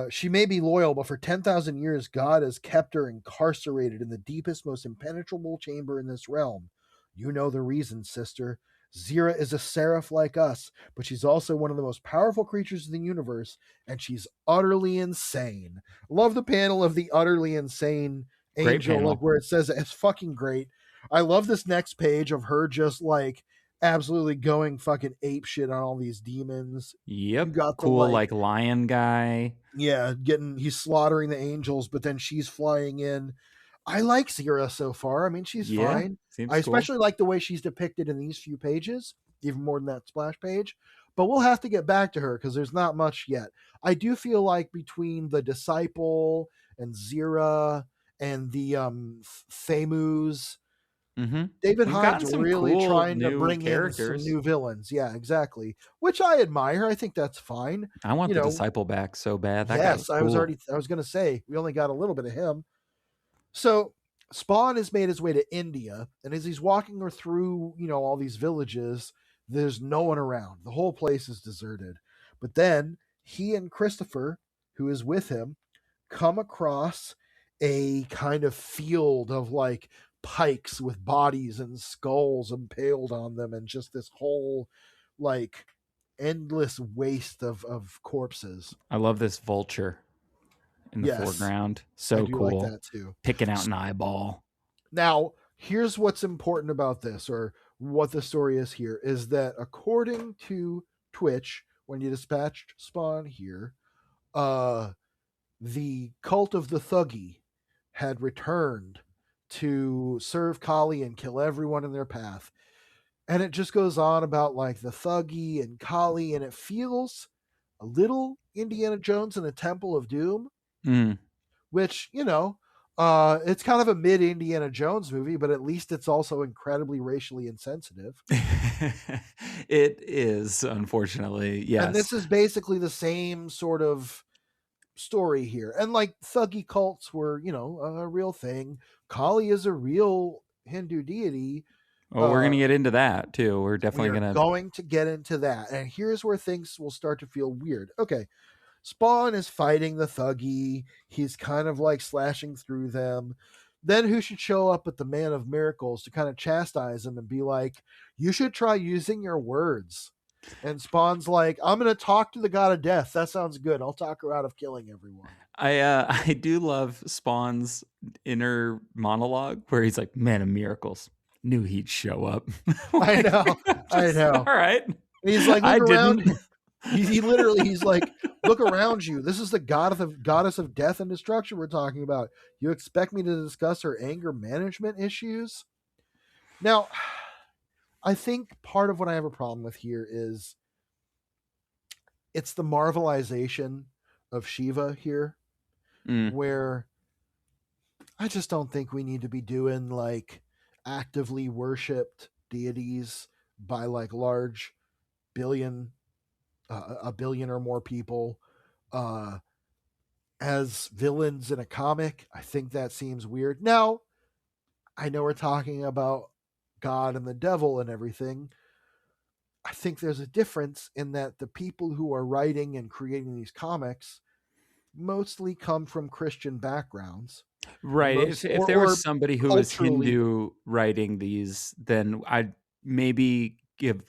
she may be loyal, but for 10,000 years, God has kept her incarcerated in the deepest, most impenetrable chamber in this realm. You know the reason, sister. Zira is a seraph like us, but she's also one of the most powerful creatures in the universe, and she's utterly insane. Love the panel of the utterly insane Great angel, like panel. where it says it's fucking great. I love this next page of her just like absolutely going fucking ape shit on all these demons. You Yep. got the Cool, like, like lion guy. yeah, he's slaughtering the angels, but then she's flying in. I like Zira so far. I mean, she's Yeah. fine. I Seems cool. especially like the way she's depicted in these few pages, even more than that splash page. But we'll have to get back to her because there's not much yet. I do feel like between the disciple and Zira and the Thamus, Mm-hmm. David We've Hine's gotten some really cool trying to new bring in some characters. new villains. Yeah, exactly. Which I admire. I think that's fine. I want You the know, disciple back so bad. That guy was yes, cool. I was going to say we only got a little bit of him. So Spawn has made his way to India, and as he's walking her through, all these villages, there's no one around. The whole place is deserted. But then he and Christopher, who is with him, come across a kind of field of like pikes with bodies and skulls impaled on them, and just this whole like endless waste of corpses. I love this vulture in the Yes, foreground. I So do like cool. that too. Picking out an eyeball. Now, here's what's important about this, or what the story is here, is that according to Twitch, when you dispatched Spawn here, the cult of the Thuggy had returned to serve Kali and kill everyone in their path. And it just goes on about like the Thuggy and Kali, and it feels a little Indiana Jones and the Temple of Doom, which, it's kind of a mid Indiana Jones movie, but at least it's also incredibly racially insensitive. It is, unfortunately, And yes. this is basically the same sort of story here. And like Thuggy cults were, a real thing. Kali is a real Hindu deity. Well, we're going to get into that too. We're We definitely are going to. going to get into that. And here's where things will start to feel weird. Okay. Spawn is fighting the Thuggy. He's kind of like slashing through them. Then who should show up but the Man of Miracles to kind of chastise him and be like, you should try using your words. And Spawn's like, I'm going to talk to the god of death. That sounds good. I'll talk her out of killing everyone. I do love Spawn's inner monologue where he's like, "Man of miracles, knew he'd show up." I know. I know. All right. And he's like, look I around. didn't. He literally, he's like, look around you. This is the goddess of death and destruction we're talking about. You expect me to discuss her anger management issues? Now, I think part of what I have a problem with here is it's the marvelization of Shiva here, where I just don't think we need to be doing like actively worshipped deities by like large billion, a billion or more people as villains in a comic. I think that seems weird. Now, I know we're talking about God and the devil and everything. I think there's a difference in that the people who are writing and creating these comics mostly come from Christian backgrounds. Right. If there Or was somebody who was culturally, Hindu writing these, then I'd maybe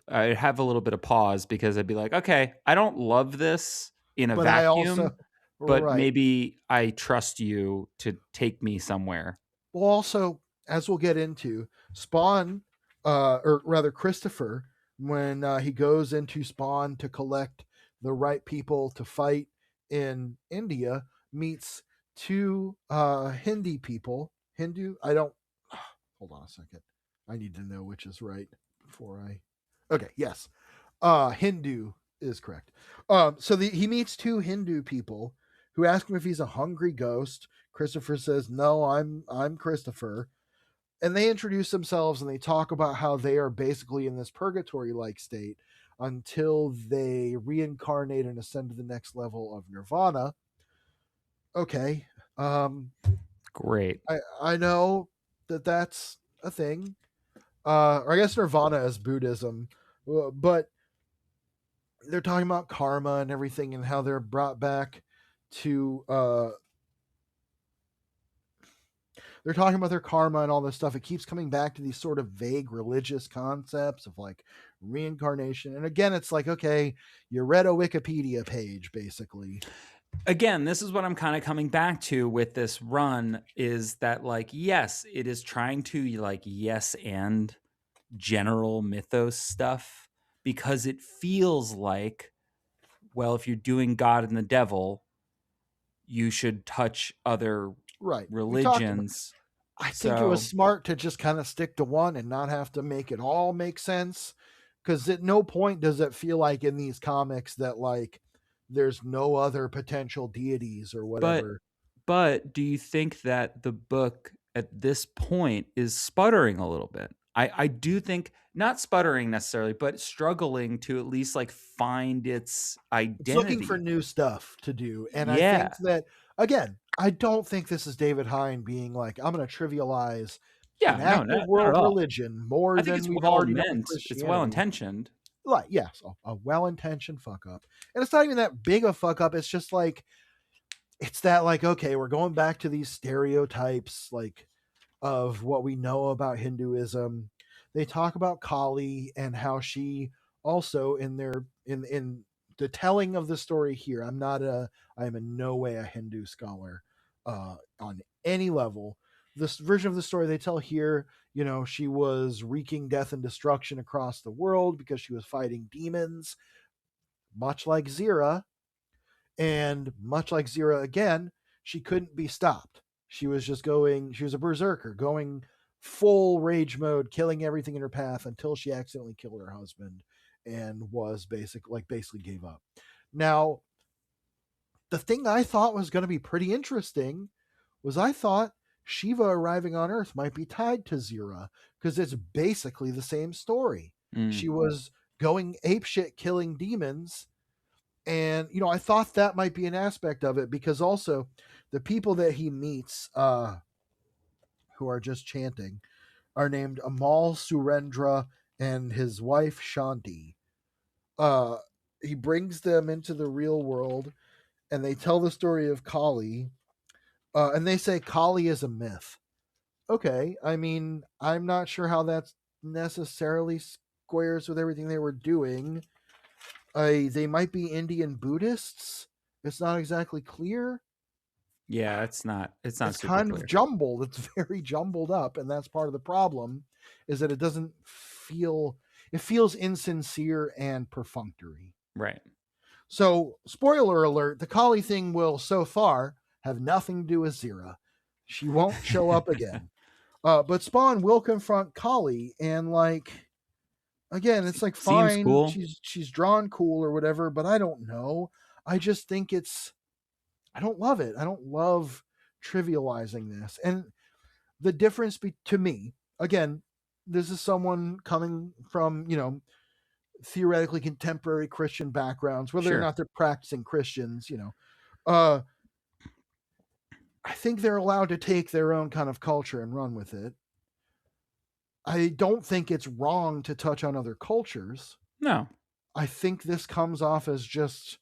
I'd have a little bit of pause because I'd be like, okay, I don't love this in a but I also, vacuum, but right. maybe I trust you to take me somewhere. Well, also, as we'll get into, Spawn, or rather Christopher, when he goes into Spawn to collect the right people to fight in India, meets two Hindi people. Hindu? I don't. Hold on a second. I need to know which is right before I. Okay, yes. Hindu is correct. He meets two Hindu people who ask him if he's a hungry ghost. Christopher says, "No, I'm Christopher." And they introduce themselves and they talk about how they are basically in this purgatory-like state until they reincarnate and ascend to the next level of nirvana. Okay. Great. I know that that's a thing. Or I guess Nirvana is Buddhism, but they're talking about karma and everything and how they're brought back to they're talking about their karma and all this stuff. It keeps coming back to these sort of vague religious concepts of like reincarnation. And again, it's like, okay, you read a Wikipedia page, basically. Again, this is what I'm kind of coming back to with this run is that, like, yes, it is trying to, like, yes and general mythos stuff because it feels like, well, if you're doing God and the devil, you should touch other Right. We talked about, religions. I think it was So, smart to just kind of stick to one and not have to make it all make sense. Because at no point does it feel like in these comics that like there's no other potential deities or but whatever. do you think that the book at this point is sputtering a little bit? I do think not sputtering necessarily, but struggling to at least like find its It's looking for identity. new stuff to do. And I Yeah. think that, again, I don't think this is David Hine being like, I'm going to trivialize an Yeah, no, active not at world all. religion more I think than it's we've well already done with meant. It's well Christianity. intentioned. Like, yes, a well intentioned fuck up. And it's not even that big a fuck up. It's just like, it's that, like, okay, we're going back to these stereotypes, like, of what we know about Hinduism. They talk about Kali and how she also in the telling of the story here. I am in no way a Hindu scholar on any level. This version of the story they tell here, you know, she was wreaking death and destruction across the world because she was fighting demons, much like Zira, and much like Zira again, she couldn't be stopped. She was just going, she was a berserker, going full rage mode, killing everything in her path until she accidentally killed her husband and was basically gave up. Now, the thing I thought was going to be pretty interesting was I thought Shiva arriving on Earth might be tied to Zira because it's basically the same story. She was going apeshit killing demons, and you know, I thought that might be an aspect of it because also the people that he meets who are just chanting are named Amal Surendra and his wife Shanti. uh he brings them into the real world and they tell the story of Kali, and they say Kali is a myth. Okay, I mean, I'm not sure how that's necessarily squares with everything they were doing. They might be Indian Buddhists. It's not exactly clear. Yeah, it's not It's super kind of clear. jumbled. It's very jumbled up, and that's part of the problem. Is that it doesn't feel. It feels insincere and perfunctory. Right. So, spoiler alert: the Kali thing will so far have nothing to do with Zira. She won't show up again. But Spawn will confront Kali, and like again, it's like Seems fine. cool. She's drawn cool or whatever, but I don't know. I just think it's. I don't love it. I don't love trivializing this. And the difference to me, again, this is someone coming from, you know, theoretically contemporary Christian backgrounds, whether or Sure. not they're practicing Christians, you know. Uh, I think they're allowed to take their own kind of culture and run with it. I don't think it's wrong to touch on other cultures. No. I think this comes off as just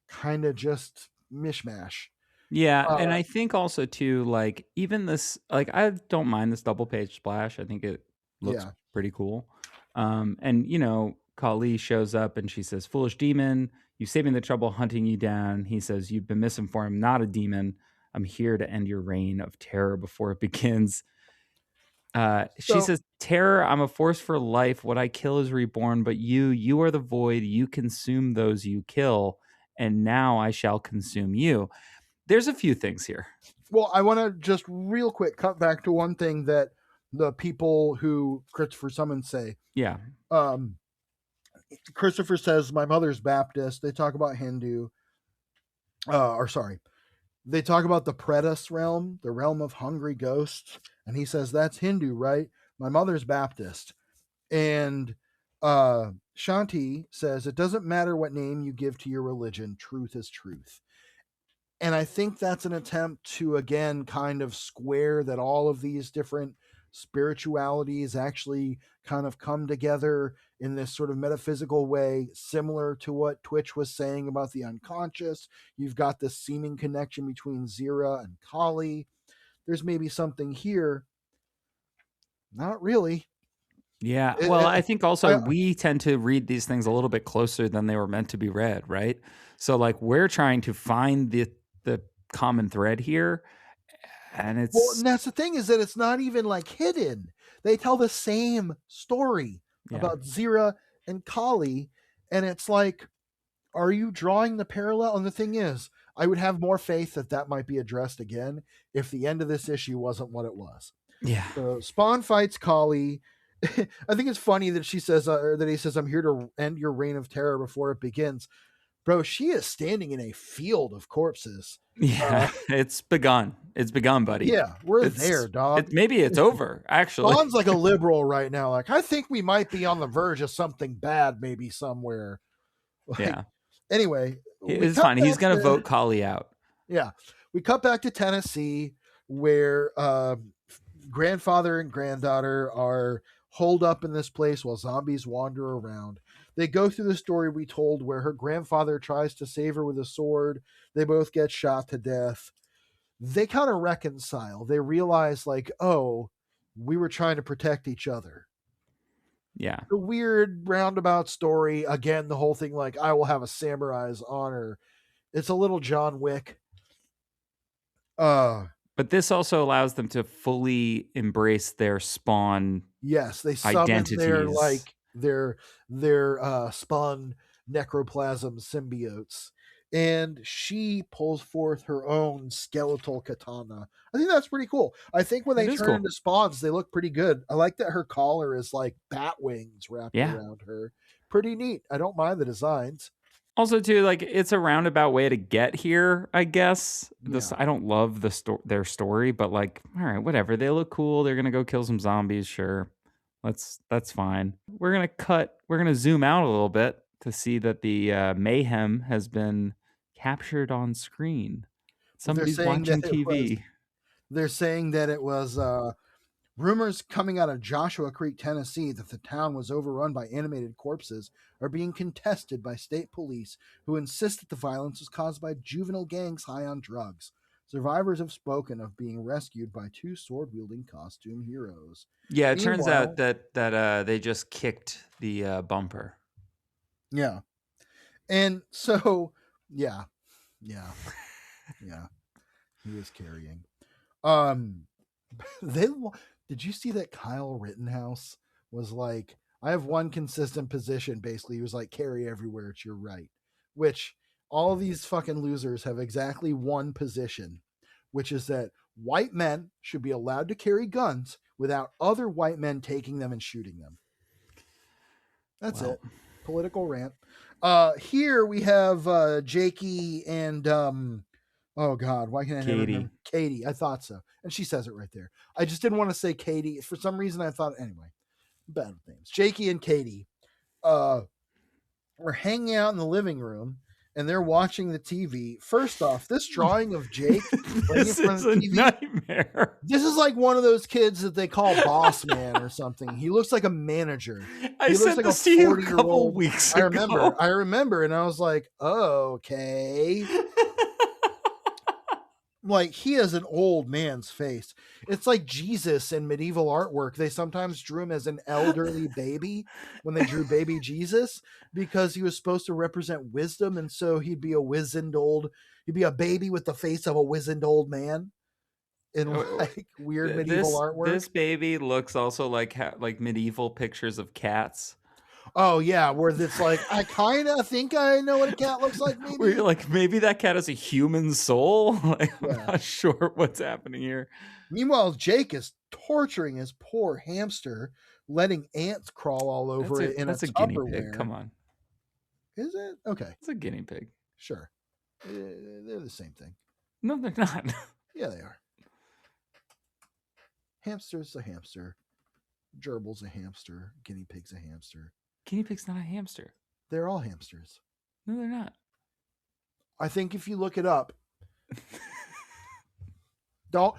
kind of just mishmash. Yeah, and I think also too, like even this, like I don't mind this double page splash. I think it looks Yeah. pretty cool. And you know, Kali shows up and she says, "Foolish demon, you saved me the trouble hunting you down." He says, "You've been misinformed. Not a demon. I'm here to end your reign of terror before it begins." She So says, "Terror, I'm a force for life. What I kill is reborn, but you are the void. You consume those you kill, and now I shall consume you." There's a few things here. well, I want to just real quick cut back to one thing that the people who Christopher Summons say. Yeah. Um, Christopher says, my mother's Baptist. They talk about Hindu. Or sorry, they talk about the Pretus realm, the realm of hungry ghosts. And he says, that's Hindu, right? My mother's Baptist. And Shanti says, it doesn't matter what name you give to your religion, truth is truth. And I think that's an attempt to, again, kind of square that all of these different spiritualities actually kind of come together in this sort of metaphysical way, similar to what Twitch was saying about the unconscious. You've got this seeming connection between Zira and Kali. There's maybe something here. Not really. Yeah. Well, I think also we tend to read these things a little bit closer than they were meant to be read, right? So like we're trying to find the common thread here, and and that's the thing, is that it's not even like hidden. They tell the same story about Zira and Kali, and it's like, are you drawing the parallel? And the thing is, I would have more faith that might be addressed again if the end of this issue wasn't what it was. Yeah. So Spawn fights Kali. I think it's funny that she says, or that he says, "I'm here to end your reign of terror before it begins." Bro, she is standing in a field of corpses. Yeah, it's begun. It's begun, buddy. Yeah, we're there, dog. Maybe it's over, actually. Spawn's like a liberal right now. Like, I think we might be on the verge of something bad, maybe somewhere. Like, yeah. Anyway, it's fine. He's going to vote Kali out. Yeah. We cut back to Tennessee, where grandfather and granddaughter are holed up in this place while zombies wander around. They go through the story we told where her grandfather tries to save her with a sword. They both get shot to death. They kind of reconcile. They realize, like, oh, we were trying to protect each other. Yeah. The weird roundabout story. Again, the whole thing, like, I will have a samurai's honor. It's a little John Wick. But this also allows them to fully embrace their Spawn. Yes, they summon their Spawn necroplasm symbiotes, and she pulls forth her own skeletal katana. I think that's pretty cool. I think when they turn into spawns, they look pretty good. I like that her collar is like bat wings wrapped around her. Pretty neat. I don't mind the designs. Also, too, like, it's a roundabout way to get here, I guess. Yeah. I don't love their story, but like, all right, whatever. They look cool. They're gonna go kill some zombies. Sure, that's fine. We're gonna zoom out a little bit to see that the mayhem has been captured on screen. Somebody's watching TV. They're saying that it was rumors coming out of Joshua Creek, Tennessee, that the town was overrun by animated corpses are being contested by state police, who insist that the violence was caused by juvenile gangs high on drugs. Survivors have spoken of being rescued by two sword-wielding costume heroes. Yeah, it turns out that they just kicked the bumper. Yeah. And so, yeah. He was carrying. Did you see that Kyle Rittenhouse was like, I have one consistent position, basically. He was like, carry everywhere, it's your right. Which all these fucking losers have exactly one position, which is that white men should be allowed to carry guns without other white men taking them and shooting them. That's it. Political rant. Here we have Jakey and oh God, why can't I never remember? Katie. I thought so. And she says it right there. I just didn't want to say Katie. For some reason I thought, anyway. Bad with names. Jakey and Katie were hanging out in the living room, and they're watching the TV. First off, this drawing of Jake this is a nightmare. This is like one of those kids that they call Boss Man or something. He looks like a manager. I sent this to you a couple weeks ago. I remember, and I was like, oh, okay. Like, he has an old man's face. It's like Jesus in medieval artwork. They sometimes drew him as an elderly baby when they drew baby Jesus, because he was supposed to represent wisdom, and so he'd be a baby with the face of a wizened old man in like weird medieval artwork. This baby looks also like medieval pictures of cats. Oh yeah, where it's like, I kind of think I know what a cat looks like. Maybe where you're like, maybe that cat has a human soul. Like, I'm not sure what's happening here. Meanwhile, Jake is torturing his poor hamster, letting ants crawl all over it. That's a guinea pig. Come on, is it? Okay, it's a guinea pig. Sure, they're the same thing. No, they're not. Yeah, they are. Hamster's a hamster. Gerbil's a hamster. Guinea pig's a hamster. Guinea pig's not a hamster. They're all hamsters. No, they're not. I think if you look it up, Don't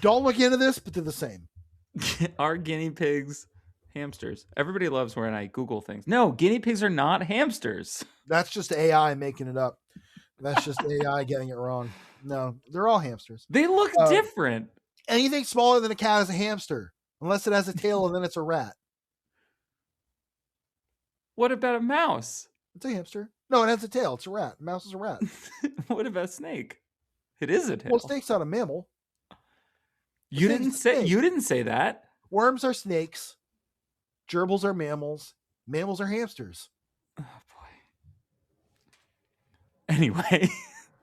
look into this, but they're the same. Are guinea pigs hamsters? Everybody loves when I Google things. No, guinea pigs are not hamsters. That's just AI making it up. That's just AI getting it wrong. No, they're all hamsters. They look different. Anything smaller than a cat is a hamster, unless it has a tail and then it's a rat. What about a mouse? It's a hamster. No, it has a tail. It's a rat. A mouse is a rat. What about a snake? It is a tail. Well, snake's not a mammal. You didn't say that. Worms are snakes. Gerbils are mammals. Mammals are hamsters. Oh boy. Anyway.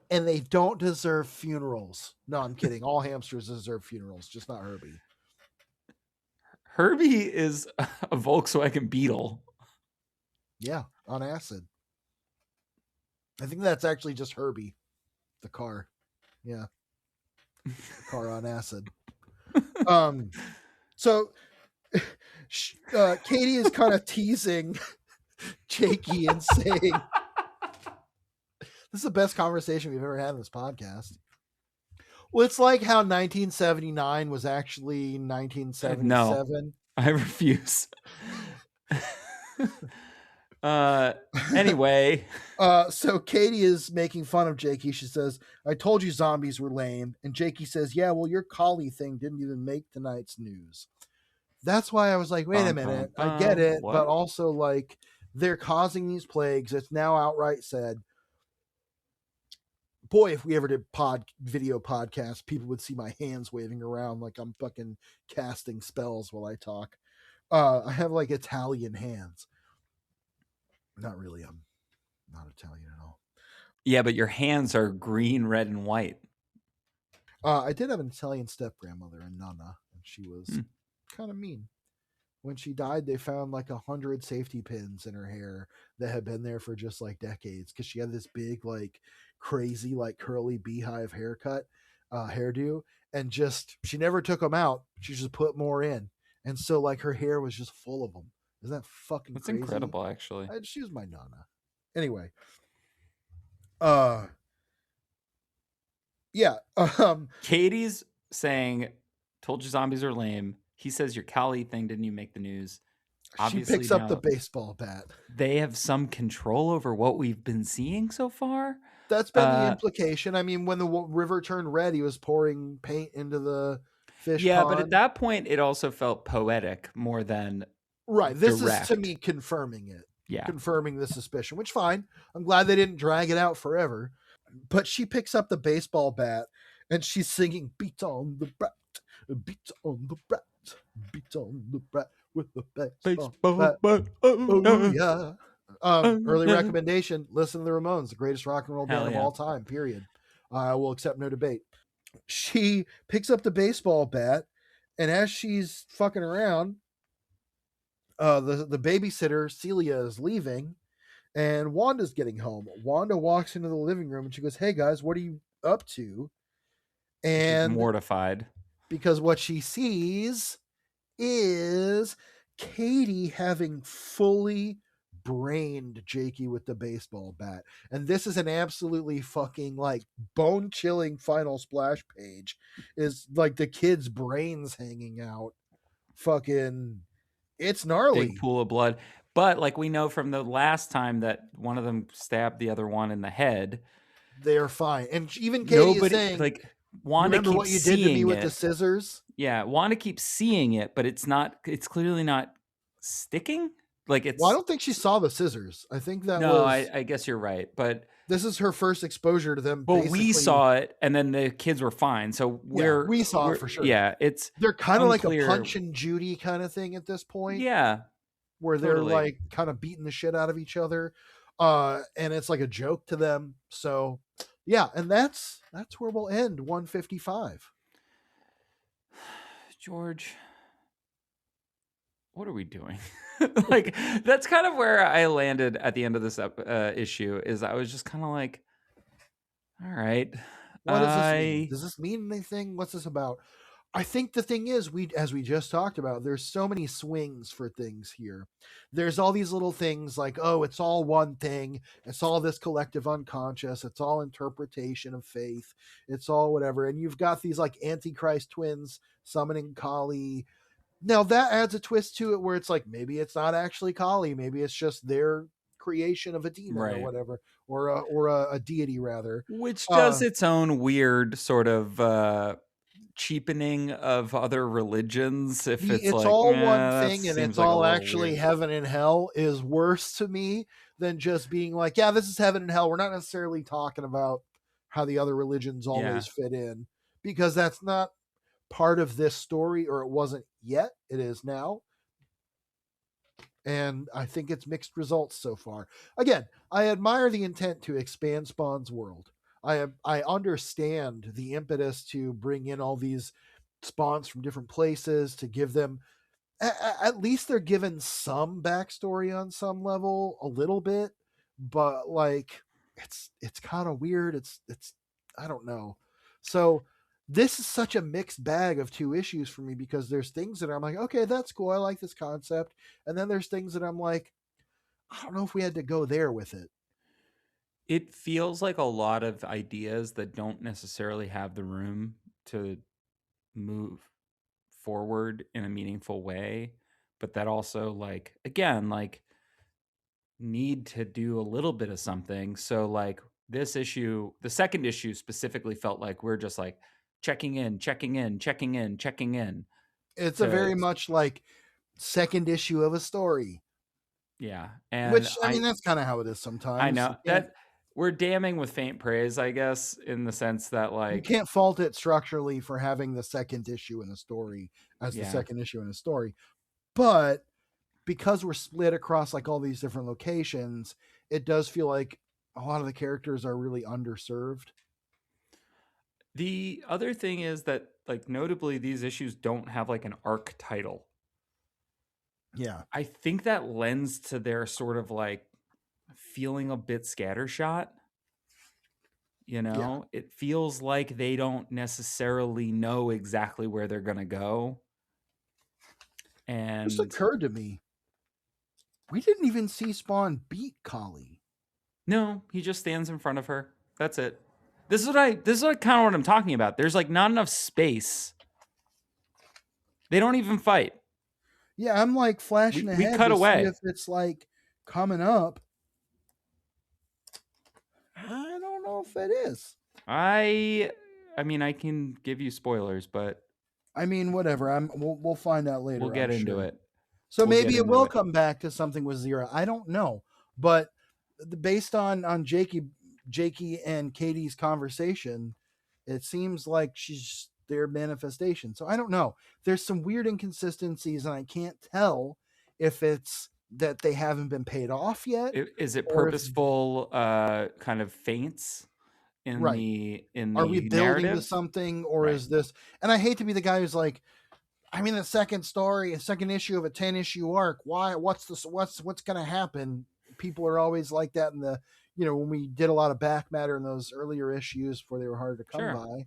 And they don't deserve funerals. No, I'm kidding. All hamsters deserve funerals, just not Herbie. Herbie is a Volkswagen Beetle. Yeah, on acid. I think that's actually just Herbie, the car. Yeah. The car on acid. So Katie is kind of teasing Jakey and saying, this is the best conversation we've ever had in this podcast. Well, it's like how 1979 was actually 1977. No, I refuse. Anyway. So Katie is making fun of Jakey. She says, I told you zombies were lame. And Jakey says, yeah, well, your collie thing didn't even make tonight's news. That's why I was like, wait a minute. I get it. What? But also, like, they're causing these plagues. It's now outright said. Boy, if we ever did video podcast, people would see my hands waving around like I'm fucking casting spells while I talk. I have like Italian hands. Not really. I'm not Italian at all. Yeah, but your hands are green, red, and white. I did have an Italian step grandmother, a Nana, and she was kind of mean. When she died, they found like 100 safety pins in her hair that had been there for just like decades because she had this big, like crazy, like curly beehive hairdo, and just she never took them out. She just put more in, and so like her hair was just full of them. Isn't that fucking That's crazy? Incredible, actually. She was my Nana. Anyway. Yeah. Katie's saying, told you zombies are lame. He says your collie thing didn't even make the news. Obviously, she picks up the baseball bat. They have some control over what we've been seeing so far. That's been the implication. I mean, when the river turned red, he was pouring paint into the fish pond. But at that point, it also felt poetic more than right. This direct. Is to me confirming it. Yeah. Confirming the suspicion, which fine. I'm glad they didn't drag it out forever. But she picks up the baseball bat and she's singing, beat on the brat, beat on the brat, beat on the brat with the baseball bat. Oh, yeah. Early recommendation, listen to the Ramones, the greatest rock and roll band of all time, period. I will accept no debate. She picks up the baseball bat, and as she's fucking around, the babysitter, Celia, is leaving, and Wanda's getting home. Wanda walks into the living room, and she goes, hey, guys, what are you up to? And she's mortified. Because what she sees is Katie having fully brained Jakey with the baseball bat. And this is an absolutely fucking like bone chilling final splash page. Is like the kid's brains hanging out. Fucking, it's gnarly. Big pool of blood. But like we know from the last time that one of them stabbed the other one in the head, they're fine. And even Katie is saying, like, Wanda remember what you did to me with the scissors? Yeah, Wanda keeps seeing it, but it's clearly not sticking. Like it's. Well, I don't think she saw the scissors. I think that no, I guess you're right, but this is her first exposure to them. Well, we saw it, and then the kids were fine. So we saw it for sure. Yeah, they're kind of like a Punch and Judy kind of thing at this point. Yeah, where they're like kind of beating the shit out of each other, and it's like a joke to them. So yeah, and that's where we'll end 155. George, what are we doing? Like, that's kind of where I landed at the end of this issue. Is I was just kind of like, all right, what does this mean? Does this mean anything? What's this about? I think the thing is, as we just talked about, there's so many swings for things here. There's all these little things like, oh, it's all one thing. It's all this collective unconscious. It's all interpretation of faith. It's all whatever. And you've got these like Antichrist twins summoning Kali. Now that adds a twist to it where it's like maybe it's not actually Kali. Maybe it's just their creation of a demon or Right. whatever, or a deity rather. Which does its own weird sort of cheapening of other religions. If it's it's like, all one that thing and seems it's like a all little actually weird. heaven and hell is worse to me than just being like, yeah, this is heaven and hell. We're not necessarily talking about how the other religions Yeah. always fit in, because that's not part of this story, or it wasn't yet. It is now. And I think it's mixed results so far. Again, I admire the intent to expand Spawn's world. I understand the impetus to bring in all these spawns from different places to give them, at least they're given some backstory on some level, a little bit, but like it's kind of weird. It's I don't know. So this is such a mixed bag of two issues for me, because there's things that I'm like, okay, that's cool. I like this concept. And then there's things that I'm like, I don't know if we had to go there with it. It feels like a lot of ideas that don't necessarily have the room to move forward in a meaningful way, but that also, like, again, like, need to do a little bit of something. So like this issue, the second issue specifically felt like we're just like checking in, checking in, checking in, checking in It's a to very much like second issue of a story, yeah. And which I mean, that's kind of how it is I sometimes. know that we're damning with faint praise, I guess, in the sense that You like, can't fault it structurally for having the second issue in a story as the yeah, second issue in a story. But because we're split across like all these different locations, it does feel like a lot of the characters are really underserved. the other thing is that like notably these issues don't have like an arc title. Yeah. I think that lends to their sort of like feeling a bit scattershot. You Yeah. know, it feels like they don't necessarily know exactly where they're going to go. Just And occurred to me, we didn't even see Spawn beat Kali. no, he just stands in front of her. That's it. This is like kind of what I'm talking about. There's like not enough space. They don't even fight. Yeah, I'm like flashing We ahead cut to see away. if it's like coming up. I don't know if it is. I mean, I can give you spoilers, but I mean, whatever. We'll find out we'll later, get I'm into sure. it. So We'll get maybe it into will it. come back to something with Zero. I don't know, but based on Jakey and Katie's conversation, it seems like she's their manifestation. So I don't know. There's some weird inconsistencies, and I can't tell if it's that they haven't been paid off yet, Is it or if purposeful kind of feints in right. Are we the building to narrative? something, or Right. is this? And I hate to be the guy who's like, I mean, the second story, a second issue of a 10 issue arc. Why? What's going to happen? People are always like that in the, when we did a lot of back matter in those earlier issues before they were hard to come Sure. by.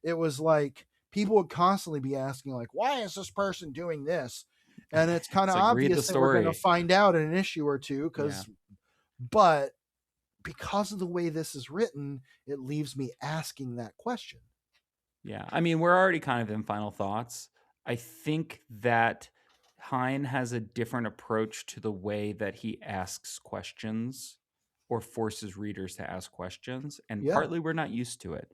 It was like people would constantly be asking, like, why is this person doing this? And it's kind It's of like read the obvious that we're going to story. find out in an issue or two, Yeah. but because of the way this is written, it leaves me asking that question. Yeah. I mean, we're already kind of in final thoughts. I think that Hine has a different approach to the way that he asks questions or forces readers to ask questions. And Yeah. partly we're not used to it.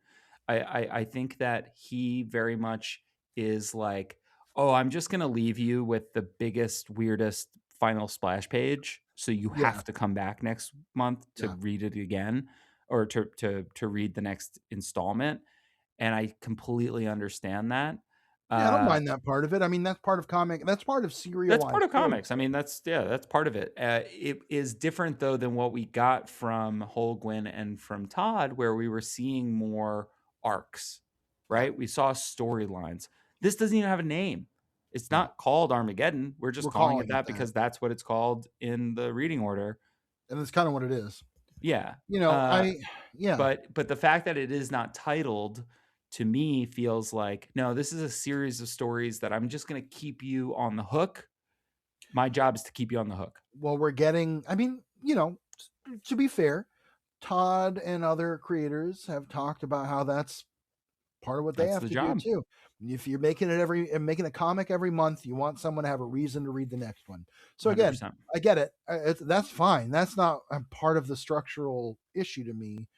I think that he very much is like, oh, I'm just going to leave you with the biggest, weirdest final splash page. So you Yeah. have to come back next month to Yeah. read it again or to read the next installment. And I completely understand that. Yeah, I don't mind that part of it. I mean, that's part of comic. That's part of That's serialized part of comics. I storytelling. mean, that's part of it. It is different though than what we got from Holguin and from Todd, where we were seeing more arcs, Yeah, right? We saw storylines. This doesn't even have a name. It's no, not called Armageddon. We're just we're calling it calling it that that, because that's what it's called in the reading order. and that's kind of what it is. Yeah. You know, I, yeah, But the fact that it is not titled to me feels like, no, this is a series of stories that I'm just going to keep you on the hook. My job is to keep you on the hook. Well, we're getting, I mean, to be fair, Todd and other creators have talked about how that's part of what they That's have the to do job. too. If you're making a comic every month, you want someone to have a reason to read the next one. So again, 100%. I get it. That's fine. That's not a part of the structural issue to me.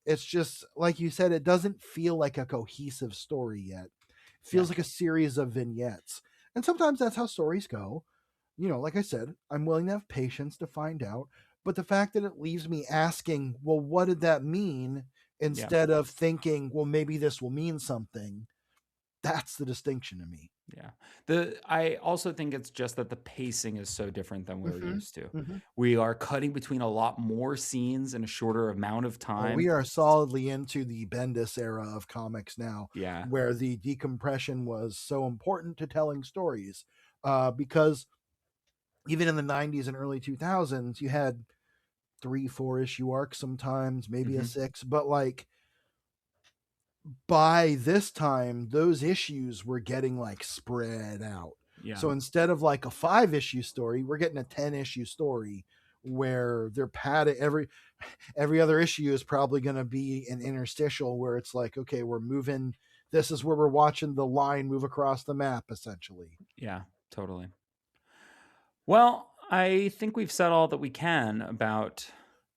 It's just like you said, it doesn't feel like a cohesive story yet. It feels like a series of vignettes. And sometimes that's how stories go. Like I said, I'm willing to have patience to find out. But the fact that it leaves me asking, well, what did that mean? Instead of thinking, well, maybe this will mean something. That's the distinction to me. Yeah. I also think it's just that the pacing is so different than we're used to. Mm-hmm. We are cutting between a lot more scenes in a shorter amount of Oh, time. we are solidly into the Bendis era of comics now, Yeah. where the decompression was so important to telling stories. Because even in the 90s and early 2000s, you had 3-4 issue arcs sometimes, maybe a 6, but like by this time those issues were getting like spread out. Yeah. So instead of like a 5-issue story, we're getting a 10-issue story where they're padded. Every other issue is probably going to be an interstitial where it's like, okay, we're moving, this is where we're watching the line move across the map essentially. Yeah, totally. Well, I think we've said all that we can about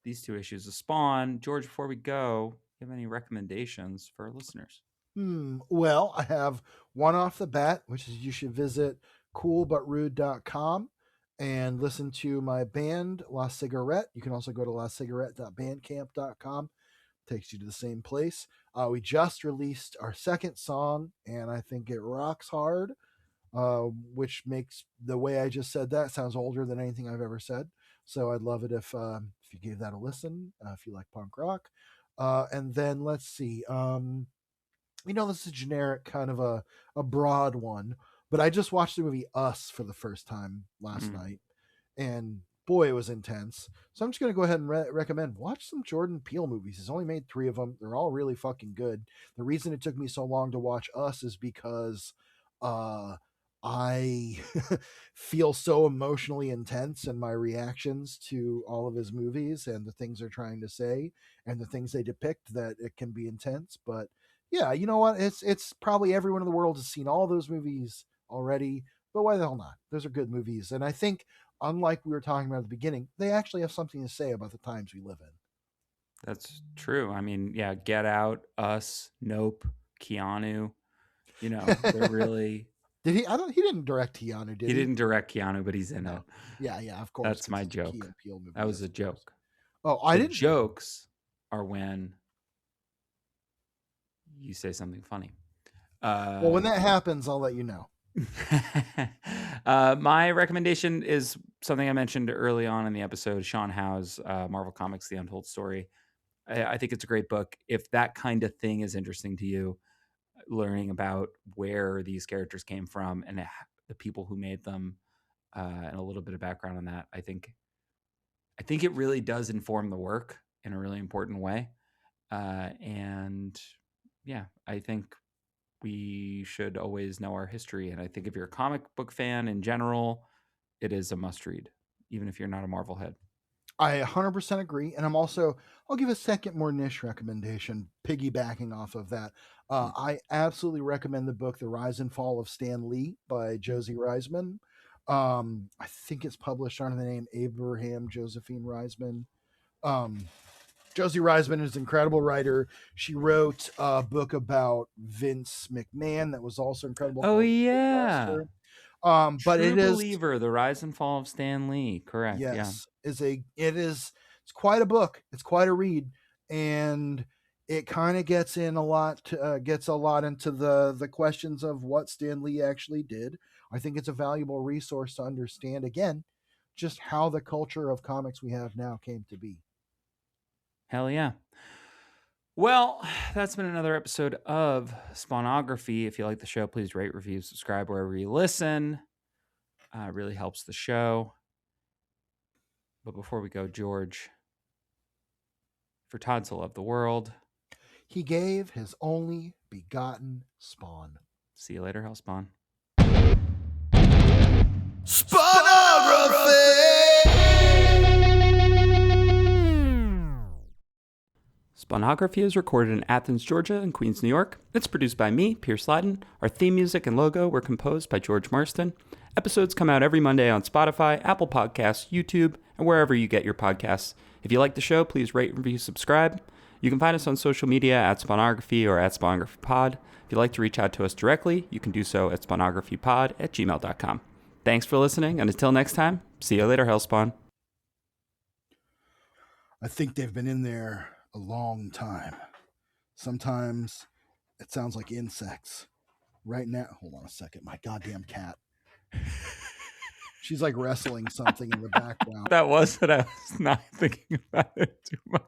these 2 issues of Spawn. George, before we go, you have any recommendations for our listeners? Well, I have one off the bat, which is you should visit coolbutrude.com and listen to my band La Cigarette. You can also go to lacigarette.bandcamp.com. Takes you to the same place. We just released our second song, and I think it rocks hard, which makes the way I just said that sounds older than anything I've ever said. So I'd love it if you gave that a listen, if you like punk rock. And then let's see. This is a generic kind of a broad one, but I just watched the movie Us for the first time last night, and boy, it was intense. So I'm just going to go ahead and recommend watch some Jordan Peele movies. He's only made 3 of them. They're all really fucking good. The reason it took me so long to watch Us is because I feel so emotionally intense in my reactions to all of his movies and the things they're trying to say and the things they depict that it can be intense. But yeah, you know what? It's probably everyone in the world has seen all those movies already, but why the hell not? Those are good movies. And I think, unlike we were talking about at the beginning, they actually have something to say about the times we live in. That's true. I mean, yeah, Get Out, Us, Nope, Keanu, they're really... Did he? He didn't direct Keanu, did he? He didn't direct Keanu, but he's in it. Yeah, of course. That's my joke. Key and Peele movie, that was a joke. Oh, I didn't. Jokes are when you say something funny. Well, when that happens, I'll let you know. My recommendation is something I mentioned early on in the episode, Sean Howe's Marvel Comics, The Untold Story. I think it's a great book. If that kind of thing is interesting to you, learning about where these characters came from and the people who made them, and a little bit of background on that, I think it really does inform the work in a really important way. And yeah, I think we should always know our history. And I think if you're a comic book fan in general, it is a must read, even if you're not a Marvel head. I 100% agree. And I'll give a second more niche recommendation, piggybacking off of that. I absolutely recommend the book, The Rise and Fall of Stan Lee by Josie Reisman. I think it's published under the name Abraham Josephine Reisman. Josie Reisman is an incredible writer. She wrote a book about Vince McMahon that was also incredible. Oh, yeah. But True it is Believer, The Rise and Fall of Stan Lee. Correct. Yes, it's quite a book. It's quite a read, and it kind of gets a lot into the questions of what Stan Lee actually did. I think it's a valuable resource to understand again just how the culture of comics we have now came to be. Hell yeah. Well, that's been another episode of Spawnography. If you like the show, please rate, review, subscribe wherever you listen. It really helps the show. But before we go, George, for Todd so loved the world, he gave his only begotten spawn. See you later, Hellspawn. Spawnography! Spawnography is recorded in Athens, Georgia, and Queens, New York. It's produced by me, Pierce Lyden. Our theme music and logo were composed by George Marston. Episodes come out every Monday on Spotify, Apple Podcasts, YouTube, and wherever you get your podcasts. If you like the show, please rate, review, subscribe. You can find us on social media at Spawnography or at SpawnographyPod. If you'd like to reach out to us directly, you can do so at spawnographypod@gmail.com. Thanks for listening, and until next time, see you later, Hellspawn. I think they've been in there a long time. Sometimes it sounds like insects. Right now, hold on a second, my goddamn cat. She's like wrestling something in the background. That was what I was not thinking about it too much.